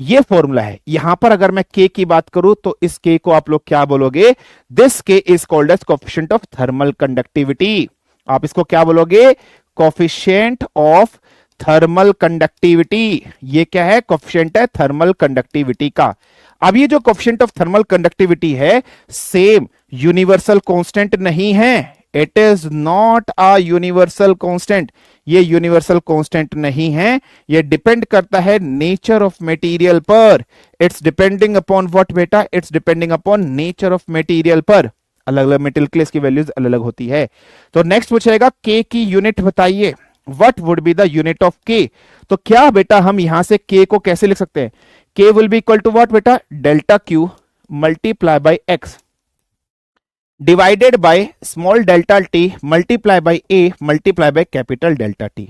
ये फॉर्मूला है। यहां पर अगर मैं के की बात करूं तो इस के को आप लोग क्या बोलोगे, this K is called as coefficient of thermal conductivity. आप इसको क्या बोलोगे, कोएफिशिएंट ऑफ थर्मल कंडक्टिविटी। ये क्या है, कोएफिशिएंट है थर्मल कंडक्टिविटी का। अब ये जो कोएफिशिएंट ऑफ थर्मल कंडक्टिविटी है सेम यूनिवर्सल कांस्टेंट नहीं है, it is not a universal constant. ये यूनिवर्सल कांस्टेंट नहीं है, ये डिपेंड करता है नेचर ऑफ मटेरियल पर। इट्स डिपेंडिंग अपॉन व्हाट बेटा, it's depending upon nature of material पर। अलग अलग मटेरियल के लिए इसकी वैल्यूज अलग अलग होती है। तो नेक्स्ट पूछेगा के की यूनिट बताइए, what would be the unit of के। तो क्या बेटा हम यहां से के को कैसे लिख सकते हैं, K will be equal to what बेटा, delta Q multiply by X divided by small delta T multiply by A multiply by capital delta T.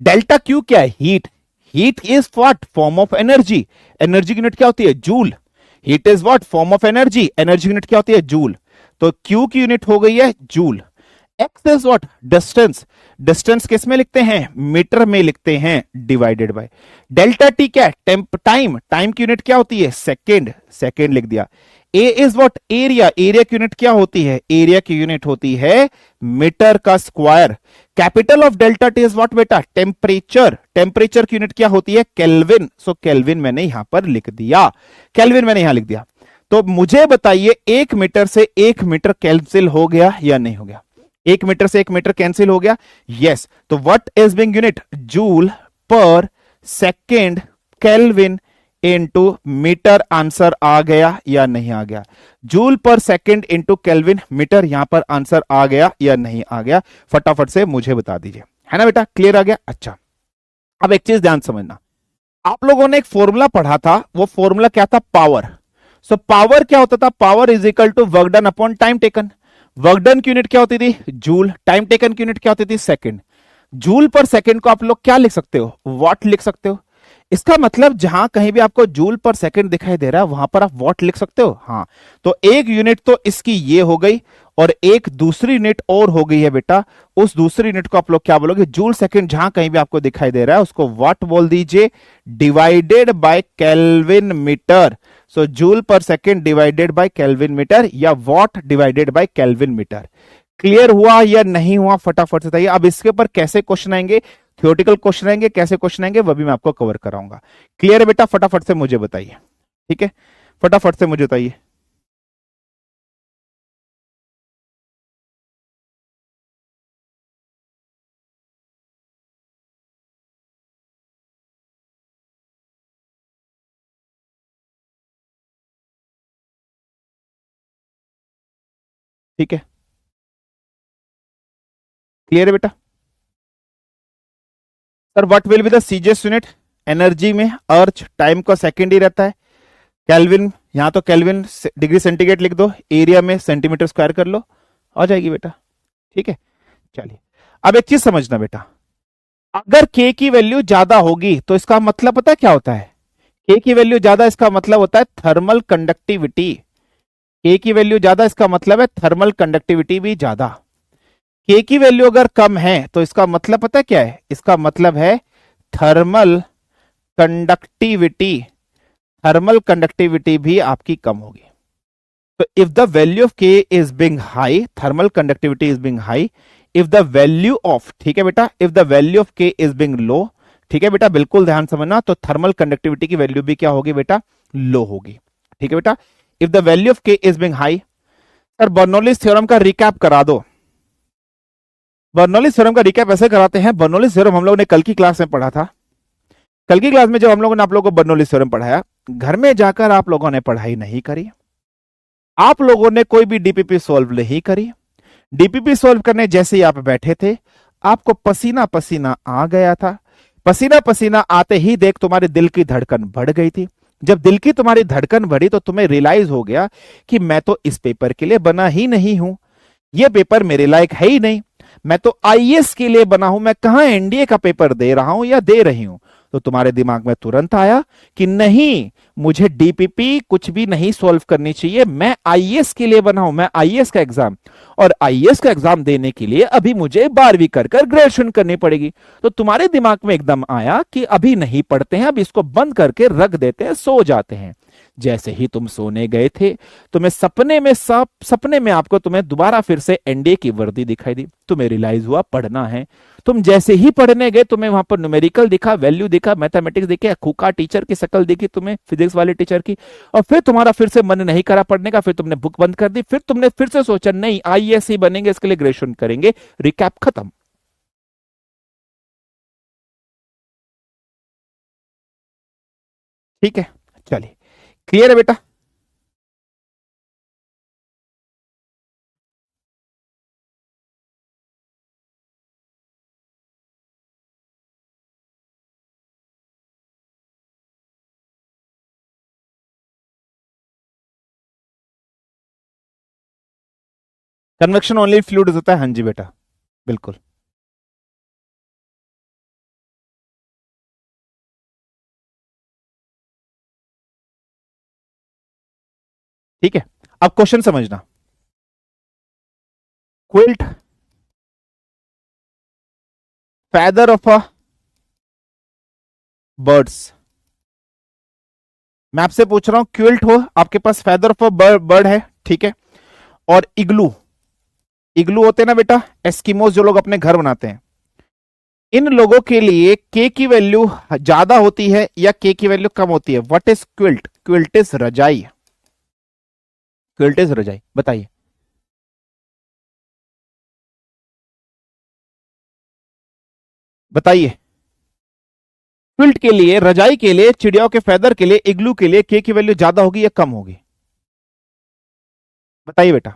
Delta Q क्या है, heat. Heat is what, form of energy. Energy की यूनिट क्या होती है, joule. Heat is what, form of energy. Energy की यूनिट क्या होती है, जूल। तो क्यू की यूनिट हो गई है joule. X is what, distance. Distance किस में लिखते हैं, मीटर में लिखते हैं, डिवाइडेड बाय डेल्टा टी क्या है, टाइम। टाइम की यूनिट क्या होती है, सेकेंड। सेकेंड लिख दिया। ए इज व्हाट, एरिया। एरिया की यूनिट क्या होती है, एरिया की यूनिट होती है मीटर का square. Capital of delta T is what बेटा, टेम्परेचर। टेम्परेचर की यूनिट क्या होती है, केल्विन। सो केल्विन मैंने यहां पर लिख दिया, केल्विन मैंने यहां लिख दिया। तो मुझे बताइए 1 मीटर से 1 मीटर कैंसिल हो गया या नहीं हो गया? 1 मीटर से 1 मीटर कैंसिल हो गया, यस। तो what is being unit? Joule per second kelvin into metre. Answer आ गया या नहीं आ गया? Joule per second into kelvin metre, यहां पर आंसर आ गया या नहीं आ गया? फटाफट से मुझे बता दीजिए, है ना बेटा? क्लियर आ गया? अच्छा, अब एक चीज ध्यान समझना, आप लोगों ने एक फॉर्मूला पढ़ा था, वो फॉर्मूला क्या था? पावर। सो पावर क्या होता था? Power is equal to work done upon time taken. Work done की यूनिट क्या होती थी? जूल। टाइम टेकन की यूनिट क्या होती थी? सेकंड। जूल पर सेकंड को आप लोग क्या लिख सकते हो? वॉट लिख सकते हो। इसका मतलब जहां कहीं भी आपको जूल पर सेकंड दिखाई दे रहा है वहां पर आप वॉट लिख सकते हो। हाँ, तो एक यूनिट तो इसकी ये हो गई और एक दूसरी यूनिट और हो गई है बेटा। उस दूसरी यूनिट को आप लोग क्या बोलोगे? जूल सेकंड जहां कहीं भी आपको दिखाई दे रहा है उसको वॉट बोल दीजिए, divided by kelvin metre. So joule per second divided by kelvin metre या watt divided by kelvin metre. Clear हुआ या नहीं हुआ? फटाफट से बताइए। अब इसके ऊपर कैसे क्वेश्चन आएंगे, थियोरेटिकल क्वेश्चन आएंगे, कैसे क्वेश्चन आएंगे वो भी मैं आपको कवर कराऊंगा। क्लियर है बेटा? फटाफट से मुझे बताइए, ठीक है? फटाफट से मुझे बताइए। ठीक है, क्लियर है बेटा? Sir what will be the CGS unit? Energy में अर्थ टाइम का सेकंड ही रहता है। केल्विन, यहां तो केल्विन डिग्री सेंटीग्रेड लिख दो, एरिया में सेंटीमीटर स्क्वायर कर लो, आ जाएगी बेटा। ठीक है, चलिए अब एक चीज समझना बेटा, अगर के की वैल्यू ज्यादा होगी तो इसका मतलब पता है क्या होता है? के की वैल्यू ज्यादा इसका मतलब होता है थर्मल कंडक्टिविटी। के की वैल्यू ज्यादा इसका मतलब है थर्मल कंडक्टिविटी भी ज्यादा। के की वैल्यू अगर कम है तो इसका मतलब पता है क्या है? इसका मतलब है थर्मल कंडक्टिविटी, थर्मल कंडक्टिविटी भी आपकी कम होगी। तो इफ द वैल्यू ऑफ के is being high, thermal conductivity is being high. If the value of, ठीक है बेटा, इफ द वैल्यू ऑफ के इज बिंग लो, ठीक है बेटा, बिल्कुल ध्यान समझना, तो थर्मल कंडक्टिविटी की वैल्यू भी क्या होगी बेटा? लो होगी। ठीक है बेटा, इफ द वैल्यू ऑफ के is being high. Sir Bernoulli's theorem का रिकैप करा दो। बर्नौलीज थ्योरम का रिकैप ऐसे कराते हैं, बर्नौलीज थ्योरम हम लोगों ने कल की क्लास में पढ़ा था। कल की क्लास में जब हम लोगों ने आप लोगों को बर्नौलीज थ्योरम पढ़ाया, घर में जाकर आप लोगों ने पढ़ाई नहीं करी, आप लोगों ने कोई भी डीपीपी सॉल्व नहीं करी। डीपीपी सॉल्व करने जैसे ही आप बैठे थे, आपको पसीना पसीना आ गया था। पसीना पसीना आते ही देख तुम्हारे दिल की धड़कन बढ़ गई थी। जब दिल की तुम्हारी धड़कन बढ़ी तो तुम्हें रियलाइज हो गया कि मैं तो इस पेपर के लिए बना ही नहीं हूं, यह पेपर मेरे लायक है ही नहीं, मैं तो आईएएस के लिए बना हूं, मैं कहां एनडीए का पेपर दे रहा हूं या दे रही हूं। तो तुम्हारे दिमाग में तुरंत आया कि नहीं, मुझे डीपीपी कुछ भी नहीं सॉल्व करनी चाहिए, मैं आईएएस के लिए बना हूं, मैं आईएएस का एग्जाम, और आईएएस का एग्जाम देने के लिए अभी मुझे 12वीं कर ग्रेजुएशन करनी पड़ेगी। तो तुम्हारे दिमाग में एकदम आया कि अभी नहीं पढ़ते हैं, अब इसको बंद करके रख देते हैं, सो जाते हैं। जैसे ही तुम सोने गए थे, तुम्हें सपने में आपको तुम्हें दोबारा फिर से एनडीए की वर्दी दिखाई दी, तुम्हें रियलाइज हुआ पढ़ना है। तुम जैसे ही पढ़ने गए, तुम्हें वहां पर न्यूमेरिकल दिखा, वैल्यू दिखा, मैथमेटिक्स दिखे, खुका टीचर की शक्ल दिखी तुम्हें, फिजिक्स वाले टीचर की, और फिर तुम्हारा फिर से मन नहीं करा पढ़ने का, फिर तुमने बुक बंद कर दी, फिर तुमने फिर से सोचा नहीं आईएएस ही बनेंगे, इसके लिए ग्रेजुएशन करेंगे। रिकैप खत्म। ठीक है, चलिए, क्लियर है बेटा? कन्वेक्शन ओनली फ्लूइड होता है, हाँ जी बेटा, बिल्कुल। ठीक है, अब क्वेश्चन समझना। Quilt, feather of a bird's. मैं आपसे पूछ रहा हूं, क्विल्ट हो, आपके पास फेदर ऑफ अ बर्ड है, ठीक है, और इग्लू, इग्लू होते हैं ना बेटा, एस्किमोस जो लोग अपने घर बनाते हैं, इन लोगों के लिए के की वैल्यू ज्यादा होती है या के की वैल्यू कम होती है? What is quilt? Quilt is रजाई। क्विल्टेज रजाई, बताइए। बताइए, क्विल्ट के लिए, रजाई के लिए, चिड़ियों के फेदर के लिए, इग्लू के लिए के की वैल्यू ज्यादा होगी या कम होगी? बताइए बेटा,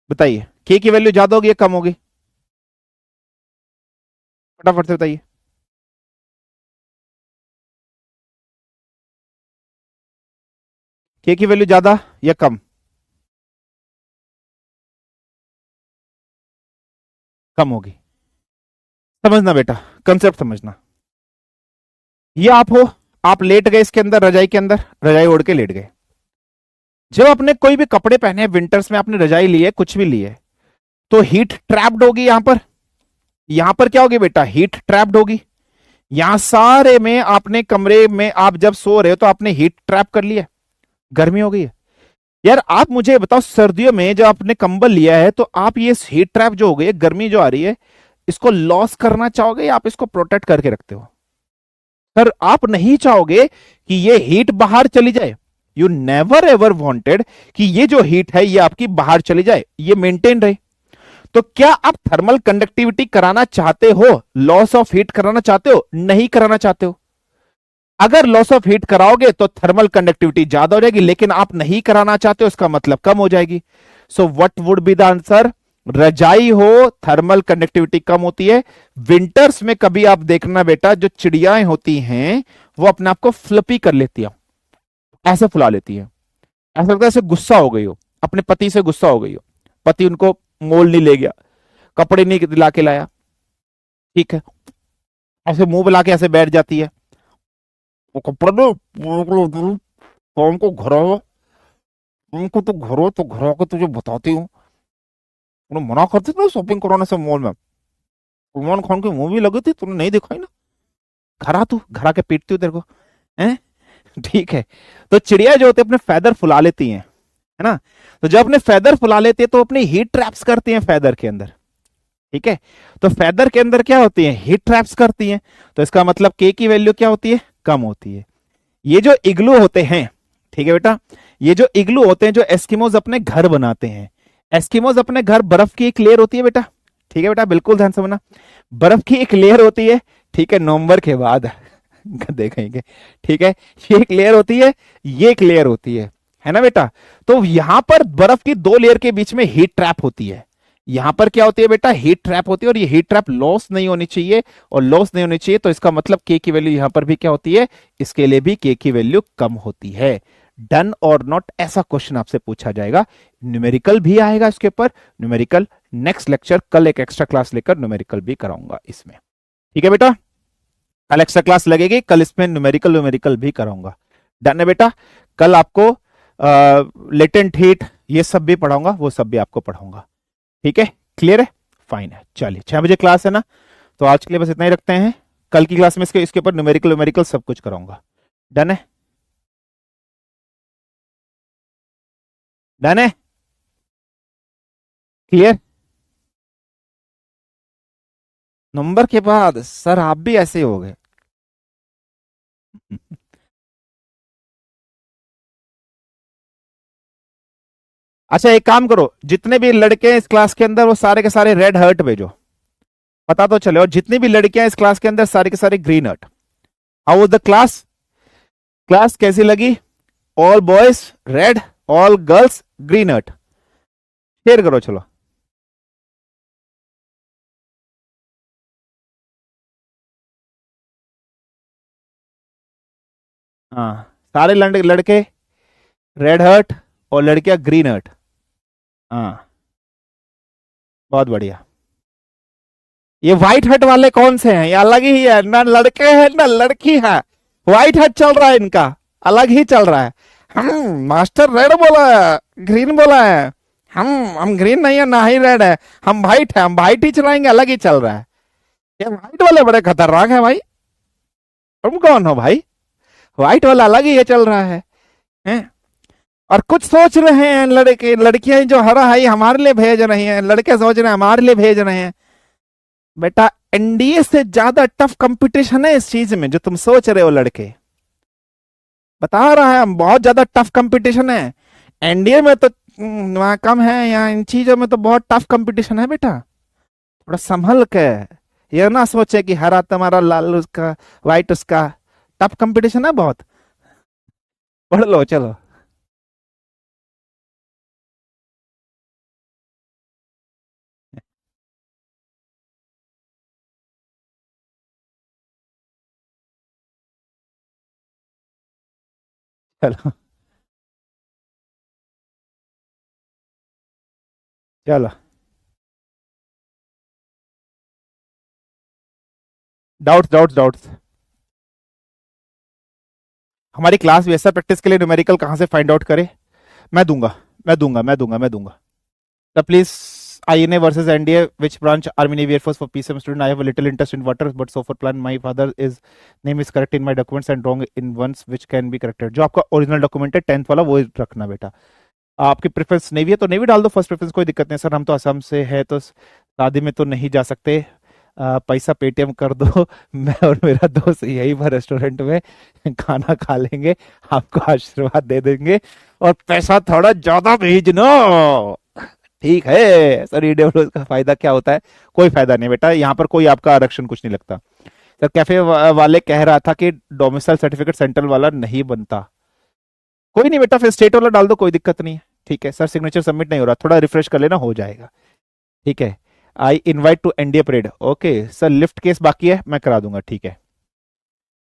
बताइए, के की वैल्यू ज्यादा होगी या कम होगी? फटाफट से बताइए। के की वैल्यू ज्यादा या कम? कम होगी। समझना बेटा, कंसेप्ट समझना। ये आप हो, आप लेट गए इसके अंदर, रजाई के अंदर, रजाई ओढ़ के लेट गए। जब आपने कोई भी कपड़े पहने, विंटर्स में आपने रजाई ली है, कुछ भी ली है, तो हीट ट्रैप्ड होगी यहां पर क्या होगी बेटा? हीट ट्रैप्ड होगी। यहां सारे में आपने कमरे में आप जब सो रहे हो तो आपने हीट ट्रैप कर लिया, गर्मी हो गई है। यार आप मुझे बताओ, सर्दियों में जब आपने कंबल लिया है तो आप ये हीट ट्रैप जो हो गई है, गर्मी जो आ रही है, इसको लॉस करना चाहोगे या आप इसको प्रोटेक्ट करके रखते हो? सर आप नहीं चाहोगे कि ये हीट बाहर चली जाए। यू नेवर एवर वॉन्टेड कि ये जो हीट है ये आपकी बाहर चली जाए, ये मेंटेन रहे। तो क्या आप थर्मल कंडक्टिविटी कराना चाहते हो? लॉस ऑफ हीट कराना चाहते हो? नहीं कराना चाहते हो। अगर लॉस ऑफ हीट कराओगे तो थर्मल कंडक्टिविटी ज्यादा हो जाएगी, लेकिन आप नहीं कराना चाहते हो, इसका मतलब कम हो जाएगी। सो what would be the answer? रजाई हो, थर्मल कंडक्टिविटी कम होती है। विंटर्स में कभी आप देखना बेटा, जो चिड़ियाएं होती हैं वो अपने आप को फ्लपी कर लेती है, ऐसे फुला लेती है, ऐसा लगता है ऐसे गुस्सा हो गई हो, अपने पति से गुस्सा हो गई हो, पति उनको मोल नहीं ले गया, कपड़े नहीं दिला के लाया, ठीक है, ऐसे मुंह बुला के ऐसे बैठ जाती है, वो कपड़े दो, शाम को घर आओ, उनको तो घर आके तुझे बताती हूँ, उन्हें मना करती थी ना शॉपिंग कराने से मॉल में, सलमान खान की मूवी लगी थी, तूने नहीं दिखाई ना, घर आ, तू घर आके पीटती हूँ तेरे को, हैं? ठीक है। तो चिड़िया जो होती है अपने फेदर फुला लेती हैं, है ना? तो जब अपने फेदर फुला लेते हैं तो अपनी हीट ट्रैप्स करती हैं फेदर के अंदर, ठीक है? तो फेदर के अंदर क्या होती है? हीट ट्रैप्स करती हैं। तो इसका मतलब के की वैल्यू क्या होती है? कम होती है। ये जो इग्लू होते हैं, ठीक है बेटा, ये जो इग्लू होते हैं, जो एस्किमोज अपने घर बनाते हैं, एस्किमोज अपने घर, बर्फ की एक लेयर होती है बेटा, ठीक है बेटा, बिल्कुल ध्यान से सुनना, बर्फ की एक लेयर होती है, ठीक है, नवंबर के बाद देखेंगे, ठीक है, ये एक लेयर होती है, ये एक लेयर होती है ना बेटा? तो यहां पर बर्फ की दो लेयर के बीच में हीट ट्रैप होती है, यहां पर क्या होती है बेटा? हीट ट्रैप होती है, और ये हीट ट्रैप लॉस नहीं होनी चाहिए, और लॉस नहीं होनी चाहिए, तो इसका मतलब के की वैल्यू यहां पर भी क्या होती है? इसके लिए भी के की वैल्यू कम होती है। डन और नॉट, ऐसा क्वेश्चन आपसे पूछा जाएगा, न्यूमेरिकल भी आएगा इसके ऊपर, न्यूमेरिकल नेक्स्ट लेक्चर, कल एक एक्स्ट्रा क्लास लेकर न्यूमेरिकल भी कराऊंगा इसमें, ठीक है बेटा? कल एक्स्ट्रा क्लास लगेगी, कल इसमें न्यूमेरिकल न्यूमेरिकल भी कराऊंगा। डन है बेटा? कल आपको लेटेंट हीट ये सब भी पढ़ाऊंगा, वो सब भी आपको पढ़ाऊंगा, ठीक है? क्लियर है? फाइन है। चलिए 6 बजे क्लास है ना, तो आज के लिए बस इतना ही रखते हैं। कल की क्लास में इसके इसके ऊपर न्यूमेरिकल न्यूमेरिकल सब कुछ कराऊंगा। डन है? डन है? क्लियर? नंबर के बाद सर आप भी ऐसे ही हो गए। अच्छा एक काम करो, जितने भी लड़के हैं इस क्लास के अंदर वो सारे के सारे रेड हर्ट भेजो, पता तो चले। और जितनी भी लड़कियां इस क्लास के अंदर सारे के सारे green heart. How was the class? Class कैसी लगी? All boys red, all girls green heart. Share करो चलो। हाँ, सारे लड़के रेड हर्ट और लड़कियां ग्रीन हर्ट। हाँ, बहुत बढ़िया। ये व्हाइट हट वाले कौन से हैं? ये अलग ही है ना, लड़के हैं ना लड़की है। व्हाइट हट चल रहा है इनका, अलग ही चल रहा है। हम मास्टर रेड बोला है, ग्रीन बोला है। हम ग्रीन नहीं है ना ही रेड है, हम व्हाइट है, हम व्हाइट ही चलाएंगे, अलग ही चल रहा है। ये व्हाइट वाले बड़े खतरनाक है भाई। तुम कौन हो भाई? व्हाइट वाला अलग ही ये चल रहा है? और कुछ सोच रहे हैं लड़के लड़कियां जो हरा हाई हमारे लिए भेज रही हैं, लड़के सोच रहे हैं हमारे लिए भेज रहे हैं। बेटा एनडीए से ज्यादा टफ कंपटीशन है इस चीज में जो तुम सोच रहे हो लड़के। बता रहा है, हम बहुत ज्यादा टफ कंपटीशन है। एनडीए में तो वहाँ कम है, यहाँ इन चीजों में तो बहुत टफ कंपटीशन है बेटा। थोड़ा संभल के, ये ना सोचे कि हरा तुम्हारा लाल उसका व्हाइट उसका। टफ कंपटीशन है बहुत। पढ़ लो चलो। चलो चलो। Doubts doubts doubts. हमारी क्लास भी ऐसा प्रैक्टिस के लिए न्यूमेरिकल कहाँ से फाइंड आउट करे? मैं दूंगा, मैं दूंगा। The please INA versus NDA, which branch Army Navy Air Force for PCM student? I have a little interest in water, but so far plan my father is name is correct in my documents and wrong in ones which can be corrected. जो आपका ओरिजिनल डॉक्यूमेंट है 10th वाला वो रखना बेटा। आपकी प्रेफरेंस नेवी है तो नेवी डाल दो फर्स्ट प्रेफरेंस, कोई दिक्कत नहीं सर, हम तो असम से है तो शादी में तो नहीं जा सकते। पैसा पेटीएम कर दो मैं और मेरा दोस्त यही पर रेस्टोरेंट में खाना खा लेंगे, आपको आशीर्वाद दे देंगे और पैसा थोड़ा ज्यादा भेजना। ठीक है सर, ईडब्ल्यू का फायदा क्या होता है? कोई फायदा नहीं बेटा, यहाँ पर कोई आपका आरक्षण कुछ नहीं लगता। सर कैफे वाले कह रहा था कि डोमिसाइल सर्टिफिकेट सेंट्रल वाला नहीं बनता। कोई नहीं बेटा, फिर स्टेट वाला डाल दो, कोई दिक्कत नहीं है। ठीक है सर, सिग्नेचर सबमिट नहीं हो रहा, थोड़ा रिफ्रेश कर लेना, हो जाएगा। ठीक है। I invite to NDA parade. Okay sir, lift case बाकी है, मैं करा दूंगा। ठीक है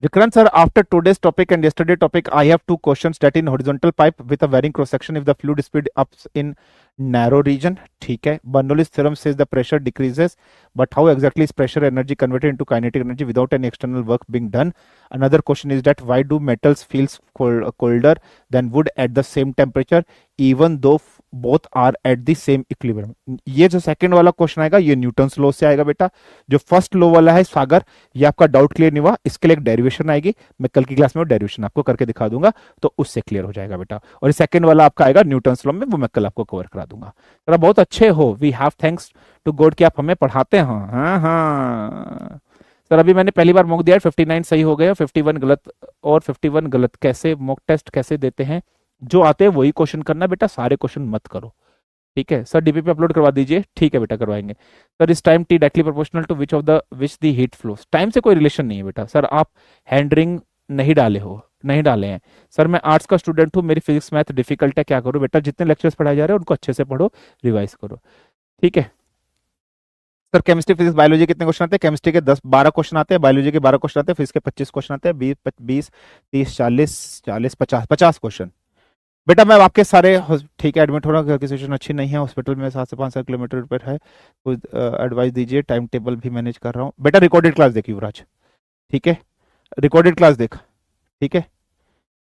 Vikrant sir, after today's topic and yesterday topic, I have two questions that in horizontal pipe with a varying cross section if the fluid speed ups in narrow region. ठीक है, Bernoulli's theorem says the pressure decreases, but how exactly is pressure energy converted into kinetic energy without any external work being done? Another question is that why do metals feels colder than wood at the same temperature even though both are at the same equilibrium? ये जो सेकंड वाला क्वेश्चन आएगा ये न्यूटन्स लॉ से आएगा बेटा। जो फर्स्ट लॉ वाला है सागर, ये आपका डाउट क्लियर नहीं हुआ, इसके लिए एक डेरिवेशन आएगी, मैं कल की क्लास में डेरिवेशन आपको करके दिखा दूंगा, तो उससे क्लियर हो जाएगा बेटा। और सेकंड वाला आपका आएगा न्यूटन्स लॉ में, वो मैं कल आपको कवर करा दूंगा। तो बहुत अच्छे हो, we have thanks to God कि आप हमें पढ़ाते हैं। हाँ हाँ सर, अभी मैंने पहली बार मॉक दिया, 59 सही हो गया, 51 गलत और 51 गलत। कैसे मॉक टेस्ट कैसे देते हैं? जो आते हैं वही क्वेश्चन करना बेटा, सारे क्वेश्चन मत करो। ठीक है सर, डीपी पे अपलोड करवा दीजिए। ठीक है बेटा, करवाएंगे। सर इस time T directly proportional to which of the which the heat flows? Time से कोई रिलेशन नहीं है बेटा। सर आप हैंड नहीं डाले हो, नहीं डाले हैं। सर मैं आर्ट्स का स्टूडेंट हूँ, मेरी फिजिक्स मैथ डिफिकल्ट है, क्या करूँ? बेटा जितने लेक्चर्स पढ़ाए जा रहे हैं उनको अच्छे से पढ़ो, रिवाइज करो। ठीक है सर, केमिस्ट्री फिजिक्स बायोलॉजी कितने क्वेश्चन आते हैं? केमिस्ट्री के 10-12 क्वेश्चन आते हैं, बायोलॉजी के 12 क्वेश्चन आते हैं, फिजिक्स के 25 क्वेश्चन आते हैं, 20 30 40 50 क्वेश्चन। बेटा मैं आपके सारे ठीक है, एडमिट हो रहा हूँ, घर की सिचुएशन अच्छी नहीं है, हॉस्पिटल में 7 से 5 किलोमीटर पर है, कुछ एडवाइस दीजिए, टाइम टेबल भी मैनेज कर रहा हूँ। बेटा रिकॉर्डेड क्लास देखिए युवराज, ठीक है, रिकॉर्डेड क्लास देख। ठीक है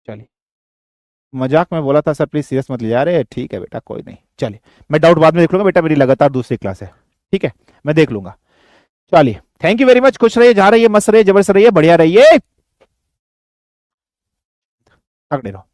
चलिए, मजाक में बोला था सर, प्लीज सीरियस मत लिया। अरे ठीक है बेटा, कोई नहीं, चलिए मैं डाउट बाद में देख लूंगा बेटा, मेरी लगातार दूसरी क्लास है। ठीक है, मैं देख लूंगा। चलिए, थैंक यू वेरी मच, खुश रहिए, जा रहिए, मस्त रहिए, जबरदस्त रहिए, बढ़िया रहिए, तगड़े रहो।